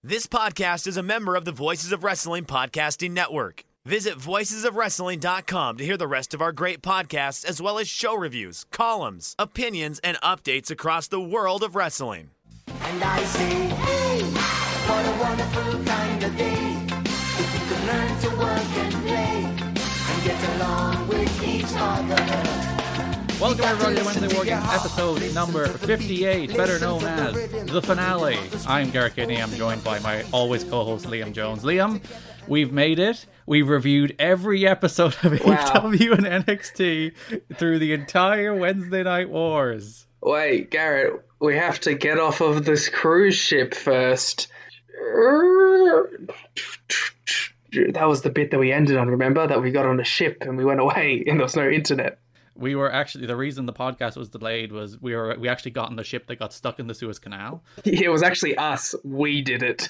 This podcast is a member of the Voices of Wrestling Podcasting Network. Visit voicesofwrestling.com to hear the rest of our great podcasts, as well as show reviews, columns, opinions, and updates across the world of wrestling. And I say, hey, what a wonderful kind of day. If you could learn to work and play and get along with each other. Welcome everybody to Wednesday War Games episode number 58, better known as the finale. I'm Garrett and Liam, joined by my always co-host Liam Jones. Liam, we've made it. We've reviewed every episode of AEW and NXT through the entire Wednesday Night Wars. Wait, Garrett, we have to get off of this cruise ship first. That was the bit that we ended on, remember? That we got on a ship and we went away and there was no internet. We were actually, the reason the podcast was delayed was we actually got on the ship that got stuck in the Suez Canal. It was actually us. We did it.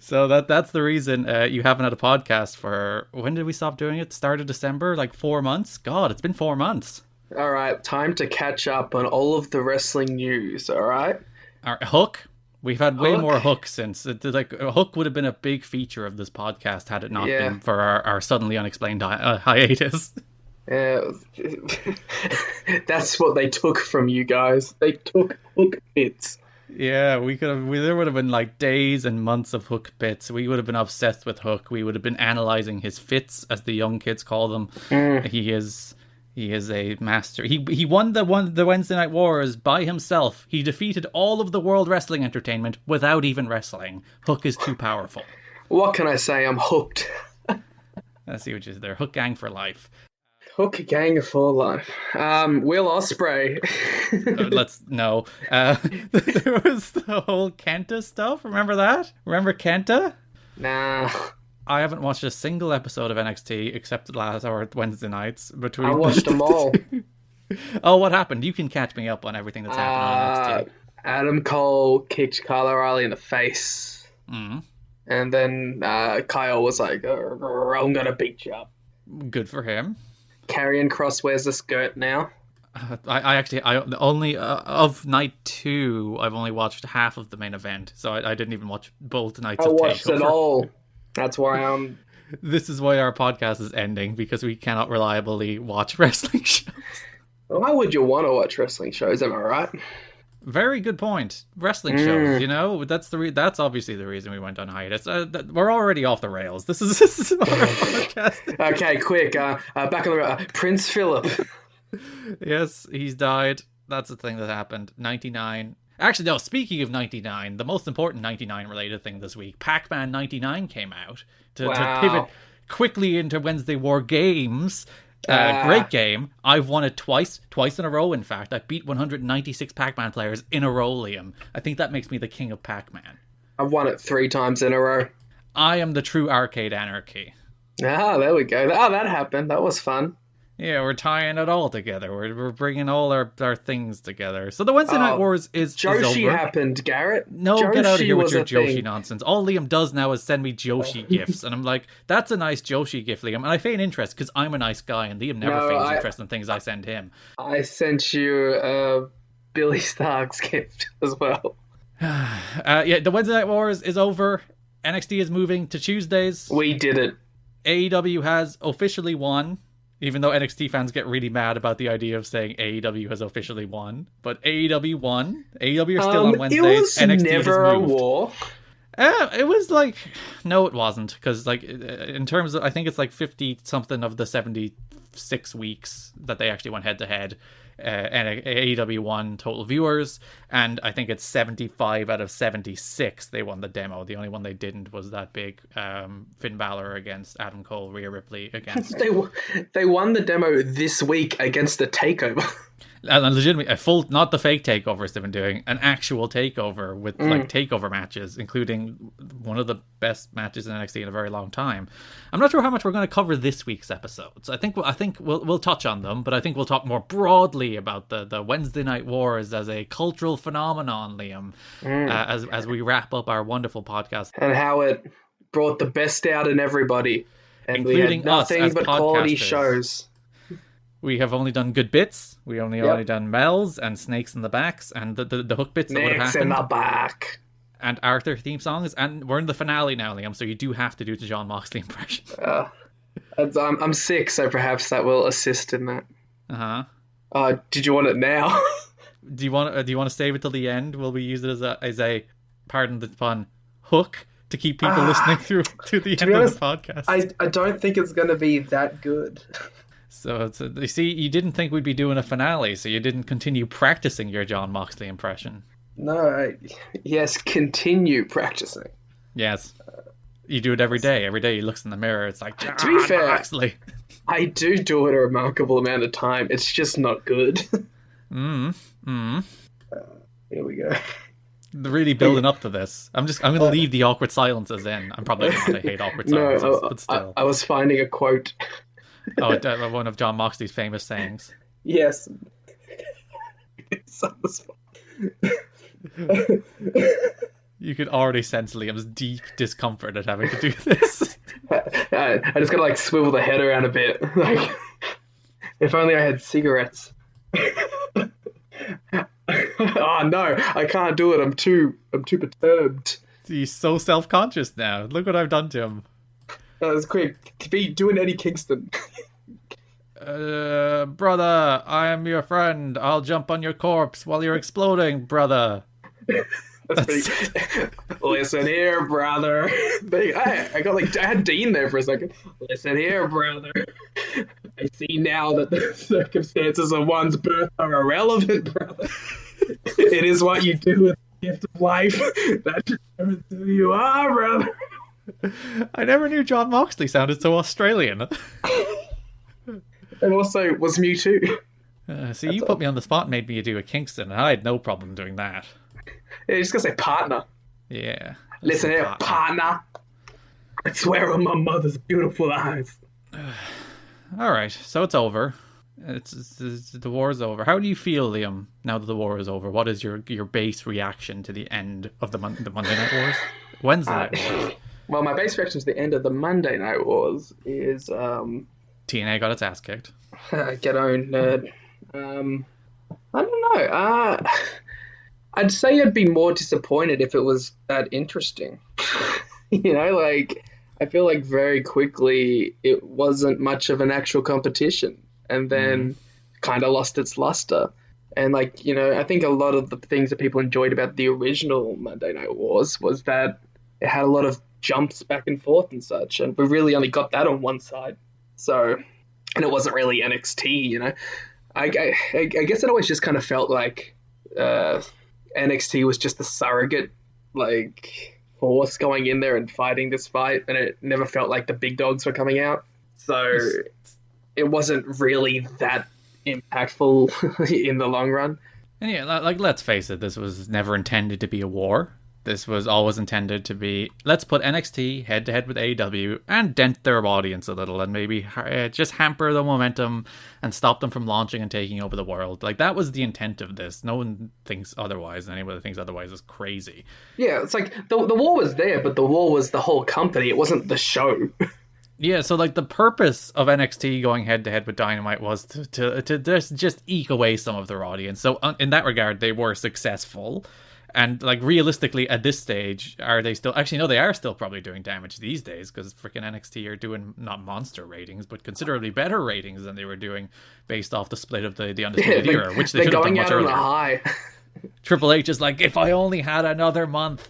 So that's the reason you haven't had a podcast for, when did we stop doing it? Start of December? Like 4 months? God, it's been 4 months. All right, time to catch up on all of the wrestling news, all right? Our Hook. We've had way more Hook since. Hook would have been a big feature of this podcast had it not been for our suddenly unexplained hiatus. Yeah, that's what they took from you guys. They took Hook bits. Yeah, there would have been like days and months of Hook bits. We would have been obsessed with Hook. We would have been analyzing his fits, as the young kids call them. He is a master. He won the Wednesday Night Wars by himself. He defeated all of the World Wrestling Entertainment without even wrestling. Hook is too powerful. What can I say? I'm hooked. I see what you did there. Hook gang for life. Hook gang for life. Will Ospreay. There was the whole Kenta stuff. Remember that? Remember Kenta? Nah. I haven't watched a single episode of NXT except the last hour Wednesday nights. I watched them all. Oh, what happened? You can catch me up on everything that's happened on NXT. Adam Cole kicked Kyle O'Reilly in the face. Mm. And then Kyle was like, I'm going to beat you up. Good for him. Karrion Kross wears a skirt now. I only of night 2, I've only watched half of the main event, so I didn't even watch both nights of TakeOver. I watched it all. That's why I'm... This is why our podcast is ending, because we cannot reliably watch wrestling shows. Why would you want to watch wrestling shows, am I right? Very good point. Wrestling shows, you know, that's obviously the reason we went on hiatus. We're already off the rails. This is our podcast. Okay, quick. Back on the Prince Philip. Yes, he's died. That's the thing that happened. 99. Actually, no. Speaking of 99, the most important 99 related thing this week, Pac-Man 99 came out to pivot quickly into Wednesday War Games. Great game. I've won it twice in a row, in fact. I beat 196 Pac-Man players in a row, Liam. I think that makes me the king of Pac-Man. I've won it 3 times in a row. I am the true arcade anarchy. Ah, there we go. Oh, that happened. That was fun. Yeah, we're tying it all together. We're bringing all our things together. So the Wednesday Night Wars is Joshi over. Happened, Garrett. No, Joshi get out of here with your Joshi thing. nonsense. All Liam does now is send me Joshi gifts. And I'm like, that's a nice Joshi gift, Liam. And I feign interest because I'm a nice guy and Liam never feigns interest in things I send him. I sent you Billy Stark's gift as well. The Wednesday Night Wars is over. NXT is moving to Tuesdays. We did it. AEW has officially won. Even though NXT fans get really mad about the idea of saying AEW has officially won. But AEW won. AEW are still on Wednesdays. It was NXT never has a moved. war. It was like... No, it wasn't. Because like in terms of... I think it's like 50-something of the 76 weeks that they actually went head-to-head. And AEW won total viewers, and I think it's 75 out of 76 they won the demo. The only one they didn't was that big Finn Balor against Adam Cole, Rhea Ripley against... They won the demo this week against the TakeOver. And legitimately, a full, not the fake takeovers they've been doing, an actual takeover with like takeover matches, including one of the best matches in NXT in a very long time. I'm not sure how much we're going to cover this week's episodes. I think we'll touch on them, but I think we'll talk more broadly about the Wednesday Night Wars as a cultural phenomenon, Liam, as we wrap up our wonderful podcast, and how it brought the best out in everybody, and including we had nothing us as but quality podcasters. shows. We have only done good bits. We only done Mel's and snakes in the backs and the hook bits that would have Snakes happened. in the back. and Arthur theme songs, and we're in the finale now, Liam, so you do have to do the Jon Moxley impression. I'm sick, so perhaps that will assist in that. Did you want it now? Do you want to save it till the end? Will we use it as a pardon the pun hook to keep people listening through to the end of the podcast? I don't think it's going to be that good. So you see, you didn't think we'd be doing a finale, so you didn't continue practicing your Jon Moxley impression. No, yes, continue practicing. Yes. You do it every day. Every day he looks in the mirror, it's like, to be fair, Moxley. I do it a remarkable amount of time. It's just not good. Here we go. Really building up to this. I'm going to leave the awkward silences in. I'm probably going to hate awkward silences, but still. I was finding a quote. One of Jon Moxley's famous sayings. Yes. You could already sense Liam's deep discomfort at having to do this. I just gotta like swivel the head around a bit. Like, if only I had cigarettes. Oh no, I can't do it. I'm too perturbed. He's so self-conscious now. Look what I've done to him. That was quick. Doing Eddie Kingston. Brother, I am your friend. I'll jump on your corpse while you're exploding, brother. Listen here, brother. I had Dean there for a second. Listen here, brother. I see now that the circumstances of one's birth are irrelevant, brother. It is what you do with the gift of life that determines who you are, brother. I never knew Jon Moxley sounded so Australian. And also was Mewtwo. See, you put me on the spot and made me do a Kingston, and I had no problem doing that. Yeah, you're just gonna say partner. Yeah. Listen here, partner. I swear on my mother's beautiful eyes. All right, so it's over. It's the war's over. How do you feel, Liam, now that the war is over? What is your base reaction to the end of the Monday Night Wars? Wednesday Night Wars? Well, my base reaction to the end of the Monday Night Wars is TNA got its ass kicked. Get owned, nerd. I don't know. I'd say I'd be more disappointed if it was that interesting. You know, like, I feel like very quickly it wasn't much of an actual competition, and then kind of lost its luster. And, like, you know, I think a lot of the things that people enjoyed about the original Monday Night Wars was that it had a lot of jumps back and forth and such, and we really only got that on one side. So, and it wasn't really NXT, you know. I guess it always just kind of felt like NXT was just the surrogate, like, force going in there and fighting this fight, and it never felt like the big dogs were coming out. So it wasn't really that impactful in the long run. And yeah, like, let's face it, this was never intended to be a war. This was always intended to be, let's put NXT head-to-head with AEW and dent their audience a little and maybe just hamper the momentum and stop them from launching and taking over the world. Like, that was the intent of this. No one thinks otherwise, and anyone that thinks otherwise is crazy. Yeah, it's like, the war was there, but the war was the whole company. It wasn't the show. Yeah, so, like, the purpose of NXT going head-to-head with Dynamite was to just eke away some of their audience. So, in that regard, they were successful. And, like, realistically, at this stage, are they still... Actually, no, they are still probably doing damage these days, because freaking NXT are doing, not monster ratings, but considerably better ratings than they were doing based off the split of the Undisputed Era, which they should have done much earlier. They're going out on a high. Triple H is like, if I only had another month.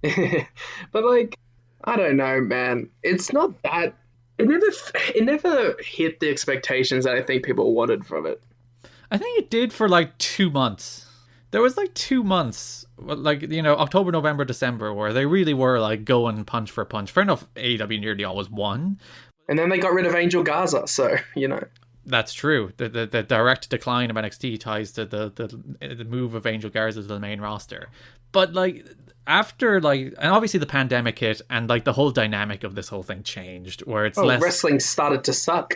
But, like, I don't know, man. It's not that... It never hit the expectations that I think people wanted from it. I think it did for, like, 2 months. There was, like, 2 months, like, you know, October, November, December, where they really were, like, going punch for punch. Fair enough, AEW nearly always won. And then they got rid of Angel Garza, so, you know. That's true. The direct decline of NXT ties to the move of Angel Garza to the main roster. But, like, after, like, and obviously the pandemic hit, and, like, the whole dynamic of this whole thing changed, where it's less... wrestling started to suck.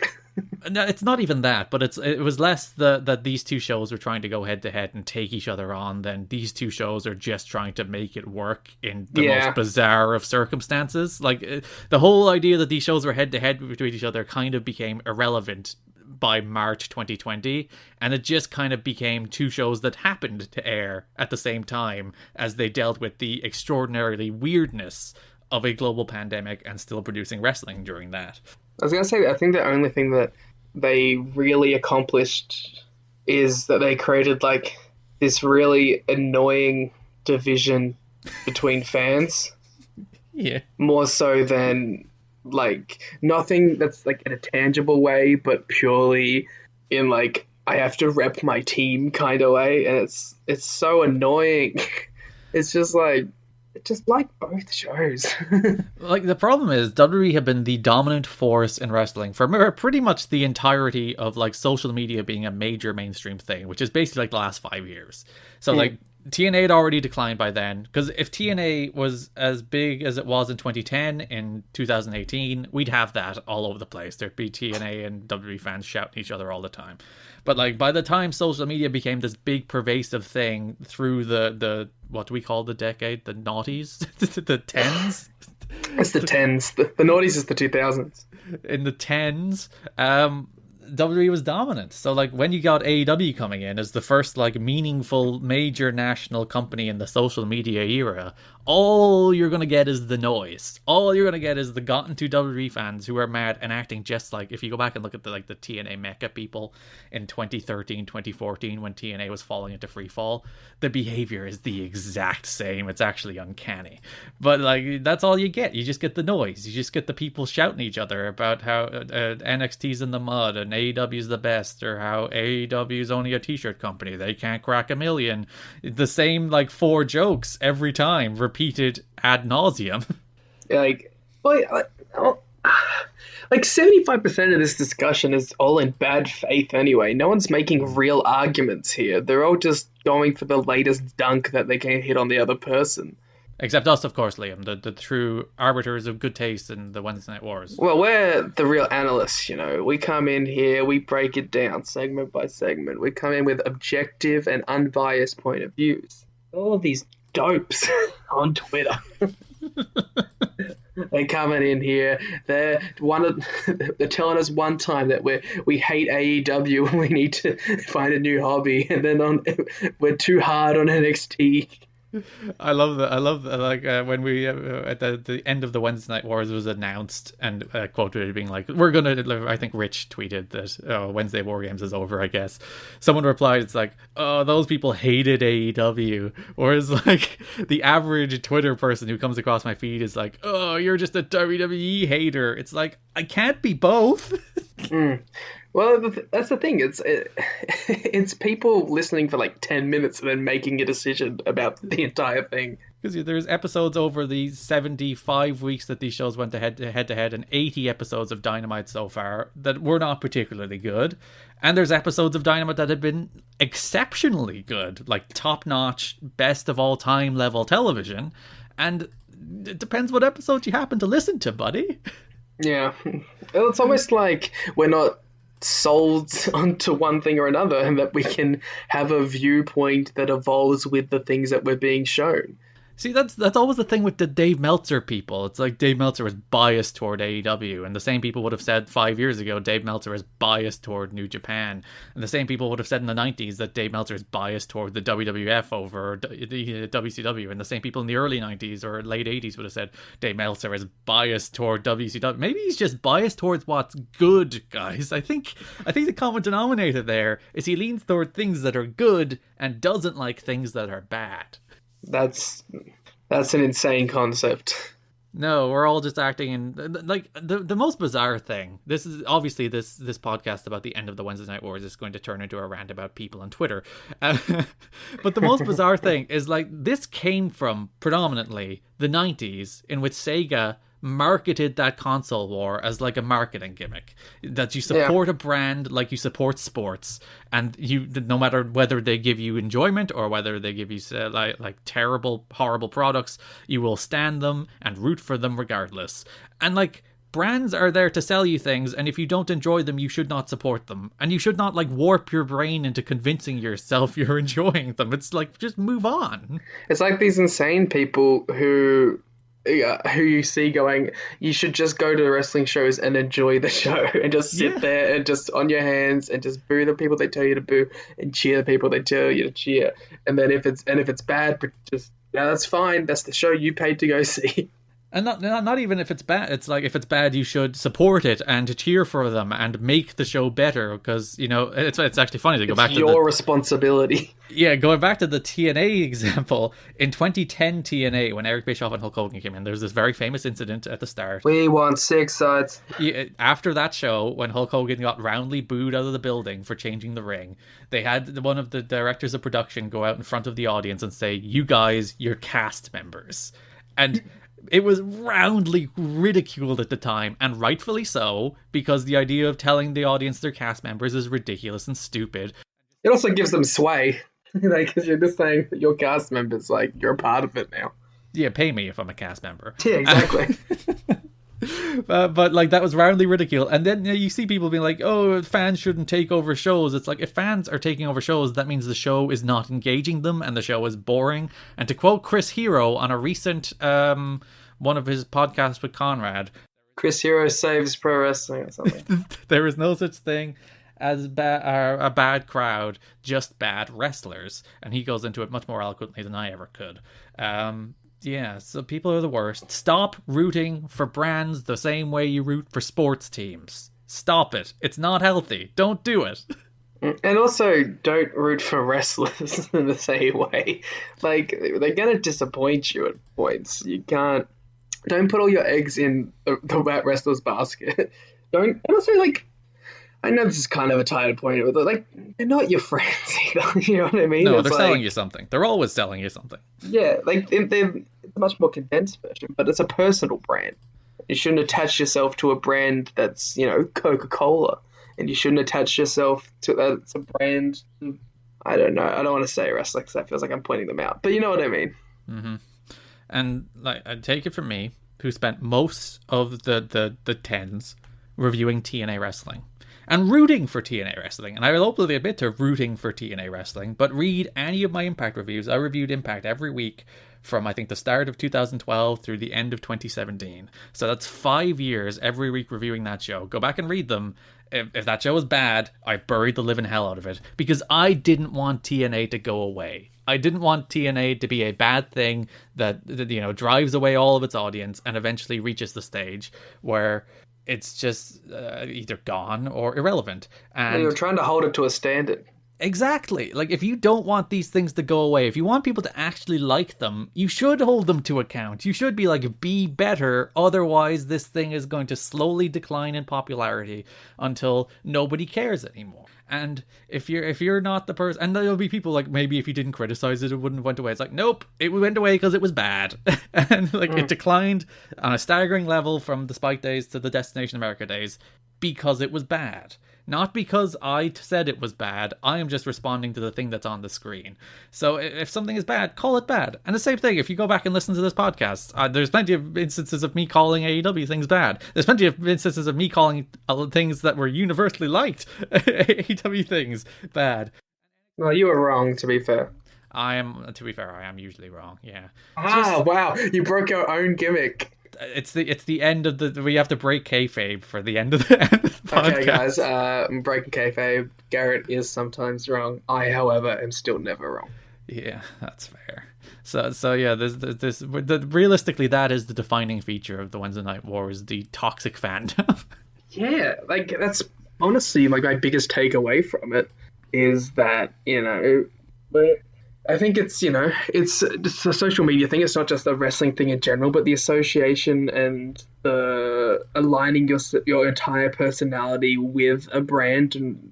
No, it's not even that, but it was less that these two shows were trying to go head to head and take each other on than these two shows are just trying to make it work in the most bizarre of circumstances. Like, the whole idea that these shows were head to head between each other kind of became irrelevant by March 2020, and it just kind of became two shows that happened to air at the same time as they dealt with the extraordinarily weirdness of a global pandemic and still producing wrestling during that. I was going to say, I think the only thing that they really accomplished is that they created like this really annoying division between fans. Yeah. More so than like nothing that's like in a tangible way, but purely in like I have to rep my team kind of way, and it's so annoying. It's just like both shows. Like, the problem is WWE have been the dominant force in wrestling for pretty much the entirety of like social media being a major mainstream thing, which is basically like the last 5 years. So like TNA had already declined by then, because if TNA was as big as it was in 2010, in 2018, we'd have that all over the place. There'd be TNA and WWE fans shouting at each other all the time. But like by the time social media became this big pervasive thing through the what do we call the decade? The noughties? The tens? It's the tens. The noughties is the 2000s. In the tens, WWE was dominant. So like when you got AEW coming in as the first like meaningful major national company in the social media era, all you're going to get is the noise. All you're going to get is the gotten to WWE fans who are mad and acting just like, if you go back and look at the TNA Mecca people in 2013, 2014, when TNA was falling into free fall, the behavior is the exact same. It's actually uncanny. But like that's all you get. You just get the noise. You just get the people shouting at each other about how NXT's in the mud and AEW's the best, or how AEW's only a t-shirt company. They can't crack 1 million. The same like 4 jokes every time, repeated ad nauseum. Like 75% of this discussion is all in bad faith anyway. No one's making real arguments here. They're all just going for the latest dunk that they can hit on the other person. Except us, of course, Liam, the true arbiters of good taste in the Wednesday Night Wars. Well, we're the real analysts, you know. We come in here, we break it down segment by segment. We come in with objective and unbiased point of views. All of these dopes on Twitter. They're coming in here. They're telling us one time that we hate AEW and we need to find a new hobby, and then we're too hard on NXT. I love that. I love that. Like when we at the end of the Wednesday Night Wars was announced, and quoted being like, "We're gonna." I think Rich tweeted that Wednesday War Games is over. I guess someone replied, "It's like, oh, those people hated AEW," whereas like the average Twitter person who comes across my feed is like, "Oh, you're just a WWE hater." It's like I can't be both. Well, that's the thing. It's people listening for like 10 minutes and then making a decision about the entire thing. Because there's episodes over the 75 weeks that these shows went head to head, and 80 episodes of Dynamite so far that were not particularly good. And there's episodes of Dynamite that have been exceptionally good, like top-notch, best of all time level television. And it depends what episode you happen to listen to, buddy. Yeah. Well, it's almost like we're not sold onto one thing or another, and that we can have a viewpoint that evolves with the things that we're being shown. See, that's always the thing with the Dave Meltzer people. It's like Dave Meltzer was biased toward AEW, and the same people would have said 5 years ago Dave Meltzer is biased toward New Japan, and the same people would have said in the 90s that Dave Meltzer is biased toward the WWF over the WCW, and the same people in the early 90s or late 80s would have said Dave Meltzer is biased toward WCW. Maybe he's just biased towards what's good, guys. I think the common denominator there is he leans toward things that are good and doesn't like things that are bad. That's an insane concept. No, we're all just acting in like the most bizarre thing. This is obviously this podcast about the end of the Wednesday Night Wars is going to turn into a rant about people on Twitter. But the most bizarre thing is like this came from predominantly the 90s, in which Sega marketed that console war as like a marketing gimmick, that you support a brand like you support sports, and you, no matter whether they give you enjoyment or whether they give you like terrible, horrible products, you will stand them and root for them regardless. And like, brands are there to sell you things, and if you don't enjoy them, you should not support them, and you should not like warp your brain into convincing yourself you're enjoying them. It's like, just move on. It's like these insane people who who you see going, you should just go to the wrestling shows and enjoy the show and just sit there and just on your hands and just boo the people they tell you to boo and cheer the people they tell you to cheer. And then if it's bad, just that's fine. That's the show you paid to go see. And not even if it's bad. It's like if it's bad, you should support it and cheer for them and make the show better. Because it's actually funny to go back to your responsibility. Yeah, going back to the TNA example in 2010 TNA when Eric Bischoff and Hulk Hogan came in, there's this very famous incident at the start. We want 6 sides. Yeah, after that show, when Hulk Hogan got roundly booed out of the building for changing the ring, they had one of the directors of production go out in front of the audience and say, "You guys, you're cast members," and it was roundly ridiculed at the time, and rightfully so, because the idea of telling the audience they're cast members is ridiculous and stupid. It also gives them sway, because you're just saying that you're cast members, like, you're a part of it now. Yeah, pay me if I'm a cast member. Yeah, exactly. But like that was roundly ridiculed, and then you see people being like, "Oh, fans shouldn't take over shows." It's like, if fans are taking over shows, that means the show is not engaging them, and the show is boring. And to quote Chris Hero on a recent one of his podcasts with Conrad, Chris Hero saves pro wrestling or something. There is no such thing as a bad crowd, just bad wrestlers, and he goes into it much more eloquently than I ever could. Yeah, so people are the worst. Stop rooting for brands the same way you root for sports teams. Stop it. It's not healthy. Don't do it. And also, don't root for wrestlers in the same way. Like, they're going to disappoint you at points. You can't... Don't put all your eggs in the wrestler's basket. Don't... And also, like... I know this is kind of a tired point, but like, they're not your friends either. You know what I mean? No, it's they're selling you something. They're always selling you something. Yeah, like they're a much more condensed version, but it's a personal brand. You shouldn't attach yourself to a brand that's, Coca-Cola, and you shouldn't attach yourself to that's a brand. I don't know. I don't want to say wrestling because that feels like I'm pointing them out, but you know what I mean. Mm-hmm. And like, I take it from me, who spent most of the tens reviewing TNA wrestling. And rooting for TNA wrestling. And I will openly admit to rooting for TNA wrestling, but read any of my Impact reviews. I reviewed Impact every week from, I think, the start of 2012 through the end of 2017. So that's 5 years every week reviewing that show. Go back and read them. If that show was bad, I buried the living hell out of it. Because I didn't want TNA to go away. I didn't want TNA to be a bad thing that drives away all of its audience and eventually reaches the stage where it's just either gone or irrelevant. And you're trying to hold it to a standard. Exactly. Like, if you don't want these things to go away, if you want people to actually like them, you should hold them to account. You should be like, be better. Otherwise, this thing is going to slowly decline in popularity until nobody cares anymore. And if you're not the person, and there'll be people like, maybe if you didn't criticize it, it wouldn't have went away. It's like, nope, it went away because it was bad. And like it declined on a staggering level from the Spike days to the Destination America days because it was bad. Not because I said it was bad. I am just responding to the thing that's on the screen. So if something is bad, call it bad. And the same thing, if you go back and listen to this podcast, there's plenty of instances of me calling AEW things bad. There's plenty of instances of me calling things that were universally liked AEW things bad. Well, you were wrong, to be fair. I am usually wrong, yeah. Wow, you broke your own gimmick. It's the end of the... We have to break kayfabe for the end of the podcast. Okay, guys, I'm breaking kayfabe. Garrett is sometimes wrong. I, however, am still never wrong. Yeah, that's fair. So yeah, realistically, that is the defining feature of the Wednesday Night War, is the toxic fandom. Yeah, like, that's honestly like my biggest takeaway from it, is that, I think it's a social media thing. It's not just a wrestling thing in general, but the association and the aligning your entire personality with a brand and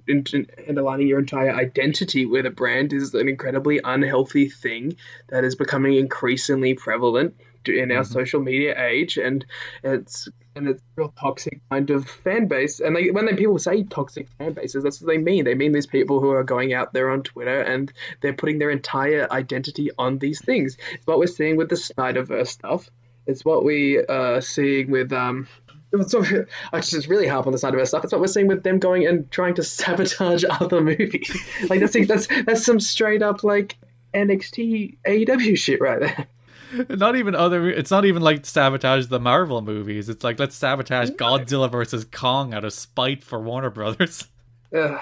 aligning your entire identity with a brand is an incredibly unhealthy thing that is becoming increasingly prevalent in our social media age, and it's a real toxic kind of fan base. And when people say toxic fan bases, that's what they mean. They mean these people who are going out there on Twitter and they're putting their entire identity on these things. It's what we're seeing with the Snyderverse stuff. It's what we are seeing with I just really harp on the Snyderverse stuff. It's what we're seeing with them going and trying to sabotage other movies. Like that's some straight up like NXT AEW shit right there. Not even other. It's not even like sabotage the Marvel movies. It's like let's sabotage Godzilla versus Kong out of spite for Warner Brothers. Ugh.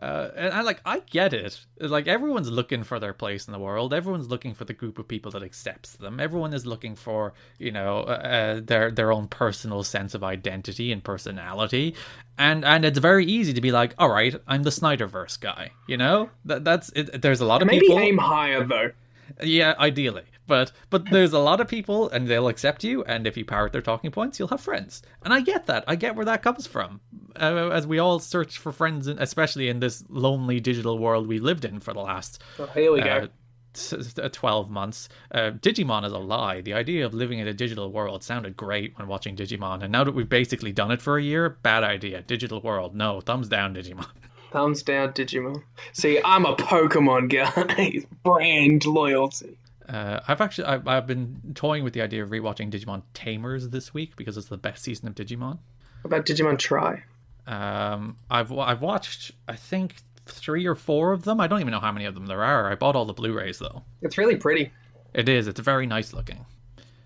And like I get it. Like everyone's looking for their place in the world. Everyone's looking for the group of people that accepts them. Everyone is looking for their own personal sense of identity and personality. And it's very easy to be like, all right, I'm the Snyderverse guy. That's it. There's a lot of Maybe people. aim higher though. Yeah, ideally. But there's a lot of people, and they'll accept you, and if you parrot their talking points, you'll have friends. And I get that. I get where that comes from. As we all search for friends, especially in this lonely digital world we lived in for the last... Oh, here we go. 12 months. Digimon is a lie. The idea of living in a digital world sounded great when watching Digimon, and now that we've basically done it for a year, bad idea. Digital world, no. Thumbs down, Digimon. Thumbs down, Digimon. See, I'm a Pokemon guy. Brand loyalty. I've been toying with the idea of rewatching Digimon Tamers this week because it's the best season of Digimon. What about Digimon Try? I've watched I think 3 or 4 of them. I don't even know how many of them there are. I bought all the Blu-rays though. It's really pretty. It is. It's very nice looking.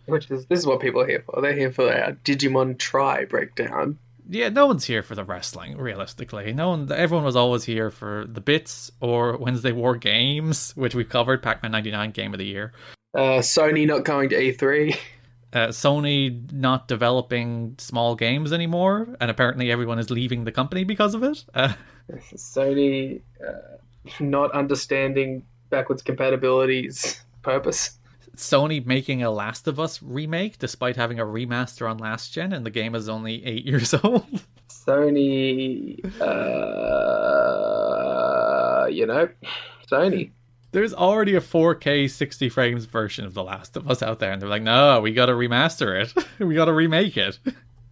This is what people are here for. They're here for our Digimon Try breakdown. Yeah, no one's here for the wrestling, realistically. Everyone was always here for the bits or Wednesday War Games, which we covered, Pac-Man 99 Game of the Year. Sony not going to E3. Sony not developing small games anymore, and apparently everyone is leaving the company because of it. Sony not understanding backwards compatibility's purpose. Sony making a Last of Us remake despite having a remaster on last gen, and the game is only 8 years old. Sony, Sony. There's already a 4K 60 frames version of The Last of Us out there, and they're like, no, we gotta remaster it. We gotta remake it.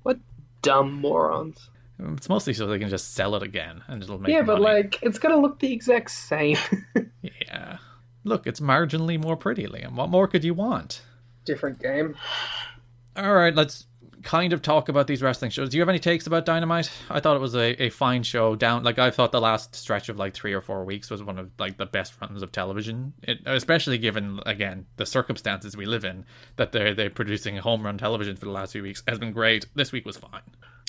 What dumb morons. It's mostly so they can just sell it again, and it'll make money. But it's gonna look the exact same. Yeah. Look, it's marginally more pretty, Liam. What more could you want? Different game. All right, let's kind of talk about these wrestling shows. Do you have any takes about Dynamite? I thought it was a fine show. I thought the last stretch of 3 or 4 weeks was one of the best runs of television, especially given, again, the circumstances we live in, that they're producing home run television for the last few weeks has been great. This week was fine.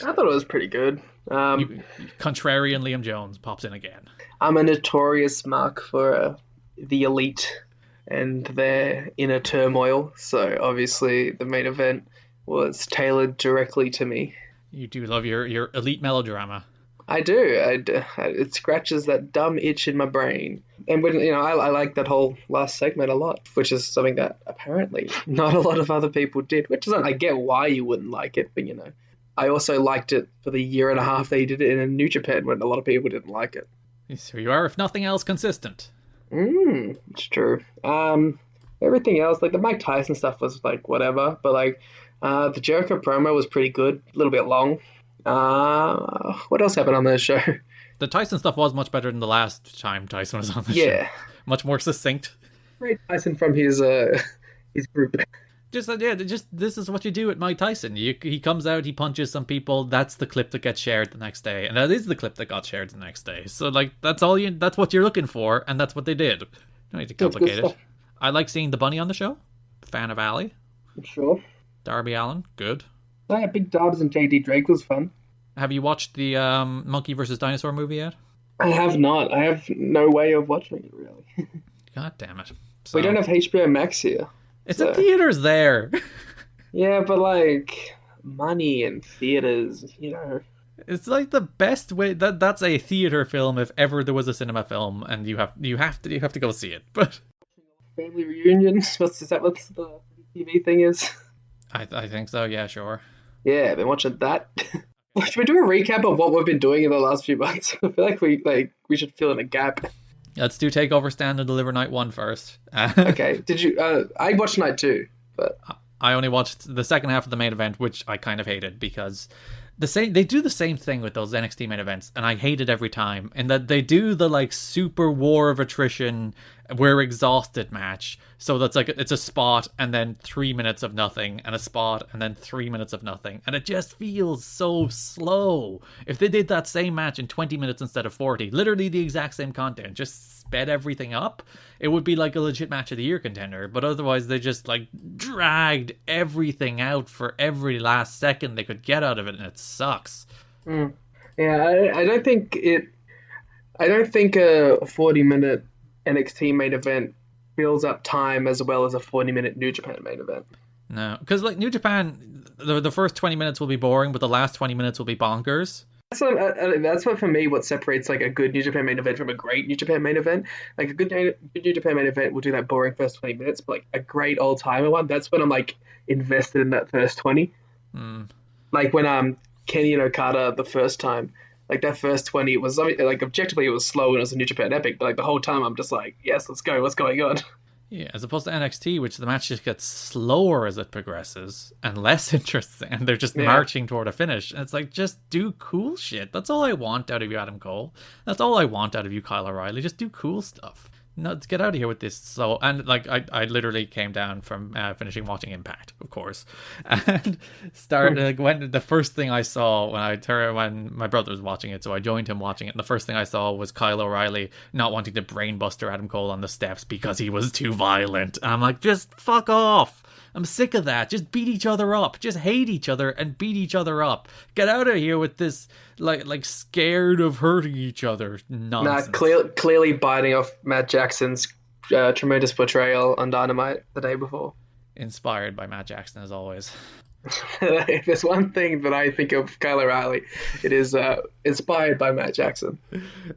I thought it was pretty good. Contrarian Liam Jones pops in again. I'm a notorious mark for the elite and their inner turmoil, so obviously the main event was tailored directly to me. You do love your elite melodrama. I do. It scratches that dumb itch in my brain. And when I like that whole last segment a lot, which is something that apparently not a lot of other people did, which isn't, I get why you wouldn't like it, but I also liked it for the year and a half they did it in New Japan when a lot of people didn't like it. So you are, if nothing else, consistent. It's true. Everything else, the Mike Tyson stuff was whatever, but the Jericho promo was pretty good, a little bit long. What else happened on the show? The Tyson stuff was much better than the last time Tyson was on the show. Yeah. Much more succinct. Great Tyson from his group. Just this is what you do at Mike Tyson. He comes out, he punches some people. That's the clip that gets shared the next day, and that is the clip that got shared the next day. So that's what you're looking for, and that's what they did. You don't need to complicate it. I like seeing the bunny on the show. Fan of Ali. Sure. Darby Allin, good. Oh yeah, Big Dobbs and JD Drake was fun. Have you watched the Monkey vs. Dinosaur movie yet? I have not. I have no way of watching it, really. God damn it. We don't have HBO Max here. It's in theaters there. Yeah, but money and theaters, It's the best way. That's a theater film if ever there was a cinema film, and you have to go see it. But family reunions. What's the TV thing is? I think so. Yeah, sure. Yeah, I've been watching that. Should we do a recap of what we've been doing in the last few months? I feel like we should fill in a gap. Let's do Takeover Stand and Deliver Night 1 first. Okay. Did you? I watched Night 2, but I only watched the second half of the main event, which I kind of hated because they do the same thing with those NXT main events, and I hate it every time. And that they do the super war of attrition, we're exhausted match. So that's like, it's a spot and then 3 minutes of nothing, and a spot and then 3 minutes of nothing. And it just feels so slow. If they did that same match in 20 minutes instead of 40, literally the exact same content, just sped everything up, it would be like a legit match of the year contender. But otherwise, they just like dragged everything out for every last second they could get out of it, and it sucks. Yeah, I don't think a 40-minute NXT main event fills up time as well as a 40-minute New Japan main event. No, because like New Japan, the first 20 minutes will be boring, but the last 20 minutes will be bonkers. That's what for me, what separates like a good New Japan main event from a great New Japan main event. Like a good New Japan main event will do that boring first 20 minutes, but like a great old-timer one, that's when I'm like invested in that first 20. Like when Kenny and Okada the first time, like that first 20, it was like objectively it was slow and it was a New Japan epic, but like the whole time I'm just like, yes, let's go, what's going on? Yeah, as opposed to NXT, which the match just gets slower as it progresses and less interesting, and they're just marching toward a finish. And it's like, just do cool shit. That's all I want out of you, Adam Cole. That's all I want out of you, Kyle O'Reilly. Just do cool stuff. No, let's get out of here with this. So, and like, I literally came down from finishing watching Impact, of course, and started like, when the first thing I saw when my brother was watching it, so I joined him watching it. And the first thing I saw was Kyle O'Reilly not wanting to brainbuster Adam Cole on the steps because he was too violent. And I'm like, just fuck off. I'm sick of that. Just beat each other up. Just hate each other and beat each other up. Get out of here with this, like scared of hurting each other nonsense. Clearly biting off Matt Jackson's tremendous portrayal on Dynamite the day before. Inspired by Matt Jackson, as always. If there's one thing that I think of Kyle O'Reilly, it is inspired by Matt Jackson.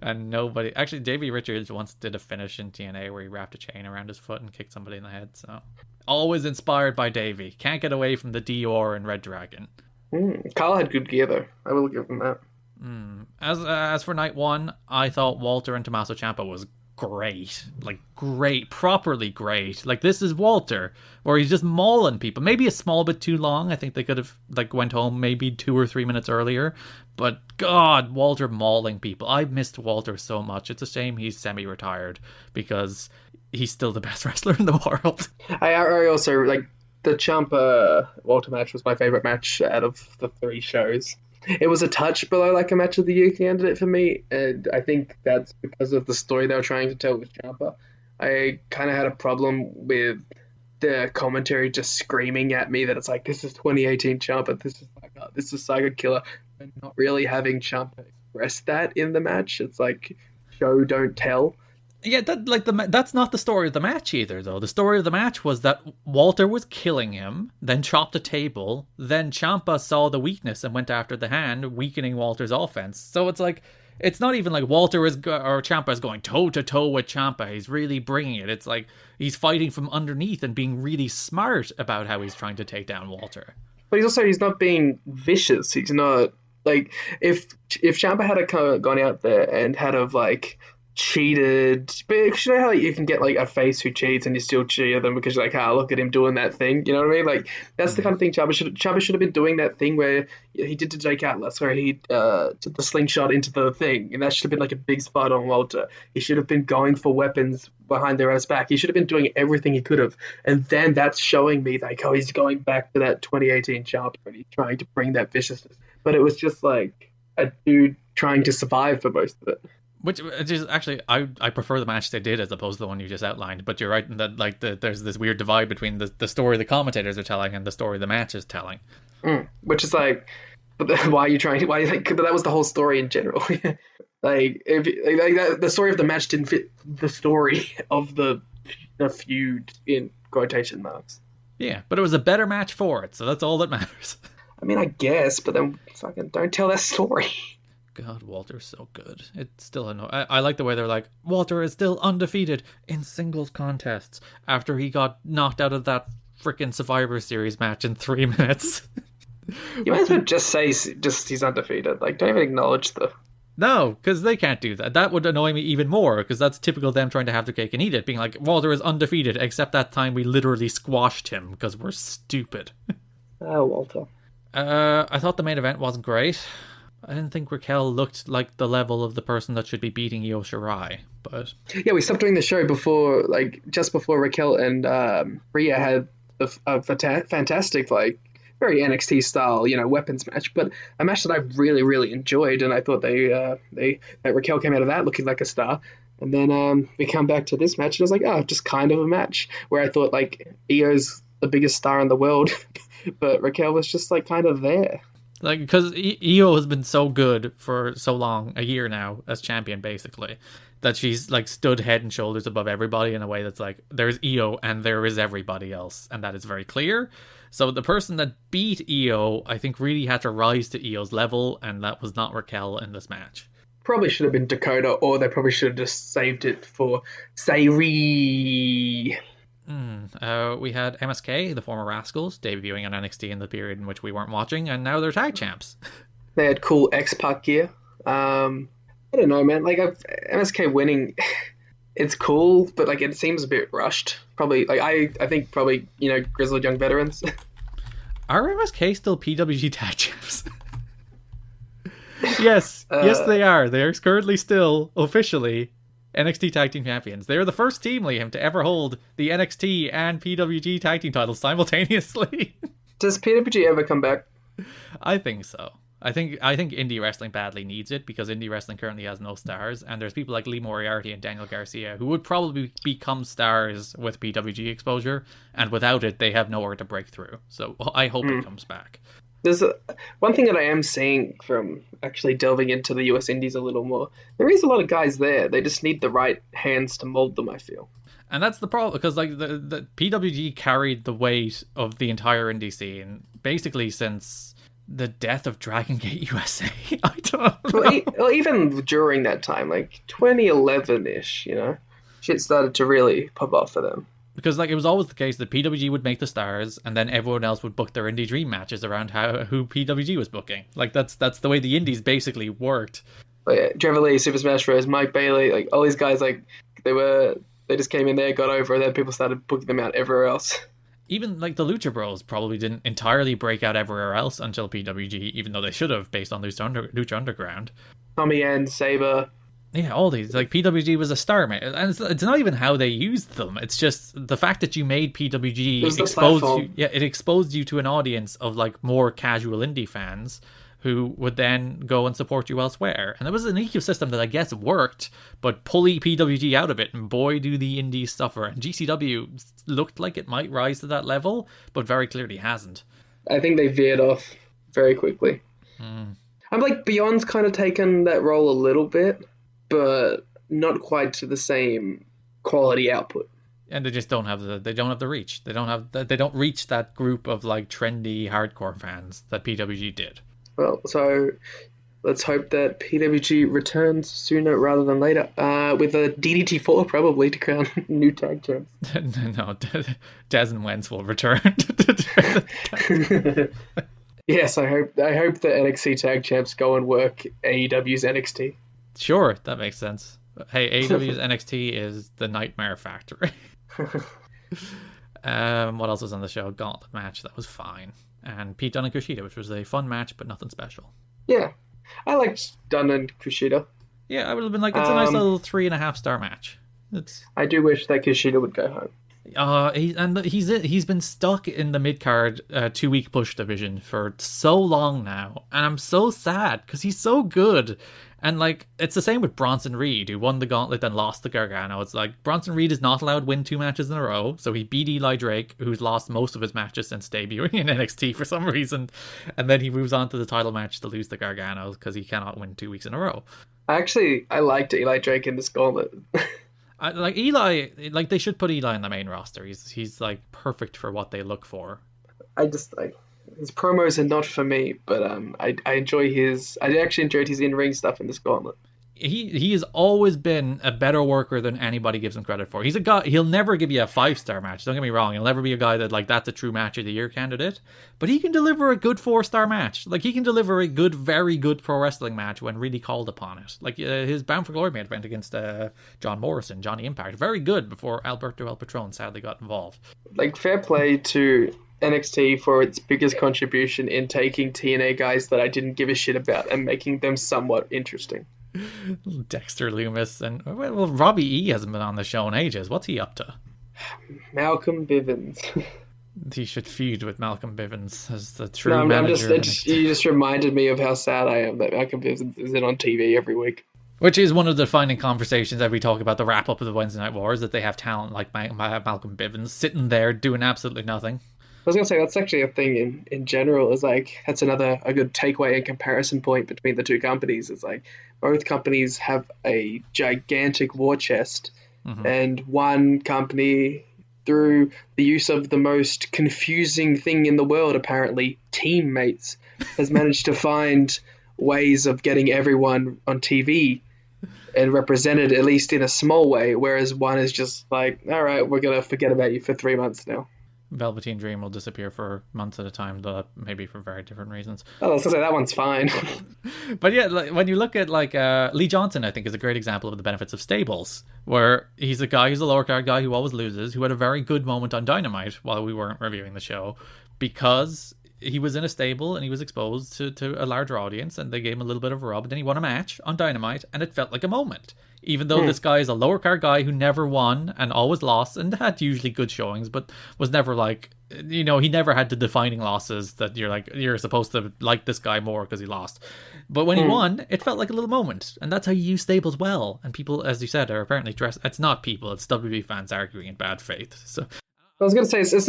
And nobody... Actually, Davey Richards once did a finish in TNA where he wrapped a chain around his foot and kicked somebody in the head, so... Always inspired by Davey. Can't get away from the Dior and Red Dragon. Kyle had good gear, though. I will give him that. As for night one, I thought Walter and Tommaso Ciampa was great. Like, great. Properly great. Like, this is Walter, where he's just mauling people. Maybe a small bit too long. I think they could have, like, went home maybe 2 or 3 minutes earlier. But, God, Walter mauling people. I missed Walter so much. It's a shame he's semi-retired, because... he's still the best wrestler in the world. I also, like, the Ciampa Walter match was my favorite match out of the 3 shows. It was a touch below, like, a match of the year candidate for me, and I think that's because of the story they were trying to tell with Ciampa. I kind of had a problem with the commentary just screaming at me that it's like, this is 2018 Ciampa, this is Psycho Killer, and not really having Ciampa express that in the match. It's like, show, don't tell. Yeah, that's not the story of the match either, though. The story of the match was that Walter was killing him, then chopped a table, then Ciampa saw the weakness and went after the hand, weakening Walter's offense. So it's like, it's not even like Ciampa is going toe-to-toe with Ciampa. He's really bringing it. It's like he's fighting from underneath and being really smart about how he's trying to take down Walter. But he's not being vicious. He's not, like, if Ciampa had gone out there and had like... cheated, but you know how you can get like a face who cheats and you still cheer them because you're like, look at him doing that thing, you know what I mean? Like, that's the kind of thing Ciampa should have been doing, that thing where he did to Jake Atlas, where he did the slingshot into the thing, and that should have been like a big spot on Walter. He should have been going for weapons behind their ass back. He should have been doing everything he could have, and then that's showing me like, he's going back to that 2018 Ciampa and he's trying to bring that viciousness. But it was just like a dude trying to survive for most of it. Which is actually, I prefer the match they did as opposed to the one you just outlined. But you're right in that, like, there's this weird divide between the story the commentators are telling and the story the match is telling. Which is like, but why are you trying? Why? Like, but that was the whole story in general. Like, the story of the match didn't fit the story of the feud in quotation marks. Yeah, but it was a better match for it, so that's all that matters. I mean, I guess, but then fucking don't tell that story. God, Walter's so good. It's still annoying. I like the way they're like, Walter is still undefeated in singles contests after he got knocked out of that freaking Survivor Series match in 3 minutes. You might as well just say he's undefeated. Like, don't even acknowledge the... No, because they can't do that. That would annoy me even more, because that's typical them trying to have their cake and eat it, being like, Walter is undefeated, except that time we literally squashed him because we're stupid. Oh, Walter. I thought the main event wasn't great. I didn't think Raquel looked like the level of the person that should be beating Io Shirai, but Yeah, we stopped doing the show before, just before Raquel and Rhea had a fantastic, very NXT style, weapons match, but a match that I really, really enjoyed, and I thought that Raquel came out of that looking like a star. And then we come back to this match, and I was like, oh, just kind of a match where I thought Io's the biggest star in the world, but Raquel was just kind of there. Because Io has been so good for so long, a year now as champion, basically, that she's stood head and shoulders above everybody in a way that's there's Io and there is everybody else, and that is very clear. So the person that beat Io, I think, really had to rise to Io's level, and that was not Raquel in this match. Probably should have been Dakota, or they probably should have just saved it for Sayri. We had MSK, the former Rascals, debuting on NXT in the period in which we weren't watching, and now they're tag champs. They had cool X-Pac gear. I don't know, man. MSK winning, it's cool, but it seems a bit rushed. Probably, I think probably, grizzled young veterans. Are MSK still PWG tag champs? Yes, they are. They are currently still officially NXT Tag Team Champions. They are the first team, Liam, to ever hold the NXT and PWG Tag Team titles simultaneously. Does PWG ever come back? I think so. I think indie wrestling badly needs it, because indie wrestling currently has no stars, and there's people like Lee Moriarty and Daniel Garcia who would probably become stars with PWG exposure, and without it, they have nowhere to break through. So I hope it comes back. There's one thing that I am seeing from actually delving into the US Indies a little more. There is a lot of guys there. They just need the right hands to mold them, I feel. And that's the problem, because the PWG carried the weight of the entire indie scene basically since the death of Dragon Gate USA. I don't know. Well, even during that time, 2011-ish, shit started to really pop off for them. Because it was always the case that PWG would make the stars, and then everyone else would book their indie dream matches around who PWG was booking. That's the way the indies basically worked. Trevor Lee, Super Smash Bros, Mike Bailey, all these guys, they just came in there, got over, and then people started booking them out everywhere else. Even the Lucha Bros probably didn't entirely break out everywhere else until PWG, even though they should have based on Lucha Underground. Tommy and Saber. Yeah, all these. PWG was a star, man. And it's not even how they used them. It's just the fact that you made PWG exposed you. Yeah, it exposed you to an audience of more casual indie fans who would then go and support you elsewhere. And it was an ecosystem that I guess worked, but pull PWG out of it, and boy, do the indies suffer. And GCW looked like it might rise to that level, but very clearly hasn't. I think they veered off very quickly. I'm Beyond's kind of taken that role a little bit, but not quite to the same quality output. And they just don't have the reach. They don't reach that group of trendy hardcore fans that PWG did. Well, so let's hope that PWG returns sooner rather than later, with a DDT4 probably to crown new tag champs. No, Daz and Wentz will return. Yes, I hope the NXT tag champs go and work AEW's NXT. Sure, that makes sense. Hey, AEW's NXT is the Nightmare Factory. What else was on the show? Gauntlet match, that was fine. And Pete Dunne and Kushida, which was a fun match, but nothing special. Yeah, I liked Dunne and Kushida. Yeah, I would have been it's a nice little 3.5 star match. I do wish that Kushida would go home. He's been stuck in the mid-card 2-week push division for so long now, and I'm so sad because he's so good. And it's the same with Bronson Reed, who won the gauntlet and lost the Gargano. It's Bronson Reed is not allowed to win 2 matches in a row, so he beat Eli Drake, who's lost most of his matches since debuting in NXT for some reason, and then he moves on to the title match to lose the Gargano because he cannot win 2 weeks in a row. I liked Eli Drake in this gauntlet. Eli, they should put Eli in the main roster. He's perfect for what they look for. I just his promos are not for me, but I actually enjoyed his in-ring stuff in this gauntlet. He has always been a better worker than anybody gives him credit for. He's a guy, he'll never give you a 5-star match, don't get me wrong. He'll never be a guy that that's a true match of the year candidate, but he can deliver a good 4-star match. He can deliver a good, very good pro wrestling match when really called upon it. His Bound for Glory main event against John Morrison, Johnny Impact, very good before Alberto El Patron sadly got involved. Fair play to NXT for its biggest contribution in taking TNA guys that I didn't give a shit about and making them somewhat interesting. Dexter Loomis and well, Robbie E hasn't been on the show in ages. What's he up to? Malcolm Bivens. He should feud with Malcolm Bivens as the true No, manager. you just reminded me of how sad I am that Malcolm Bivens isn't on TV every week. Which is one of the defining conversations that we talk about the wrap up of the Wednesday Night Wars, that they have talent like Malcolm Bivens sitting there doing absolutely nothing. I was going to say, that's actually a thing in general, is like, that's a good takeaway and comparison point between the two companies. It's like, both companies have a gigantic war chest, and one company, through the use of the most confusing thing in the world, apparently, teammates, has managed to find ways of getting everyone on TV and represented, at least in a small way, whereas one is just like, all right, we're going to forget about you for 3 months now. Velveteen Dream will disappear for months at a time, though maybe for very different reasons. Oh, I was going to say, that one's fine. But yeah, like, when you look at Lee Johnson, I think is a great example of the benefits of stables, where he's a guy who's a lower card guy who always loses, who had a very good moment on Dynamite while we weren't reviewing the show, because he was in a stable and he was exposed to a larger audience, and they gave him a little bit of a rub, and then he won a match on Dynamite, and it felt like a moment. Even though this guy is a lower card guy who never won and always lost and had usually good showings, but was never like, he never had the defining losses that you're like, you're supposed to like this guy more because he lost. But when he won, it felt like a little moment. And that's how you use stables well. And people, as you said, are apparently dressed. It's not people, it's WWE fans arguing in bad faith. So I was going to say, it's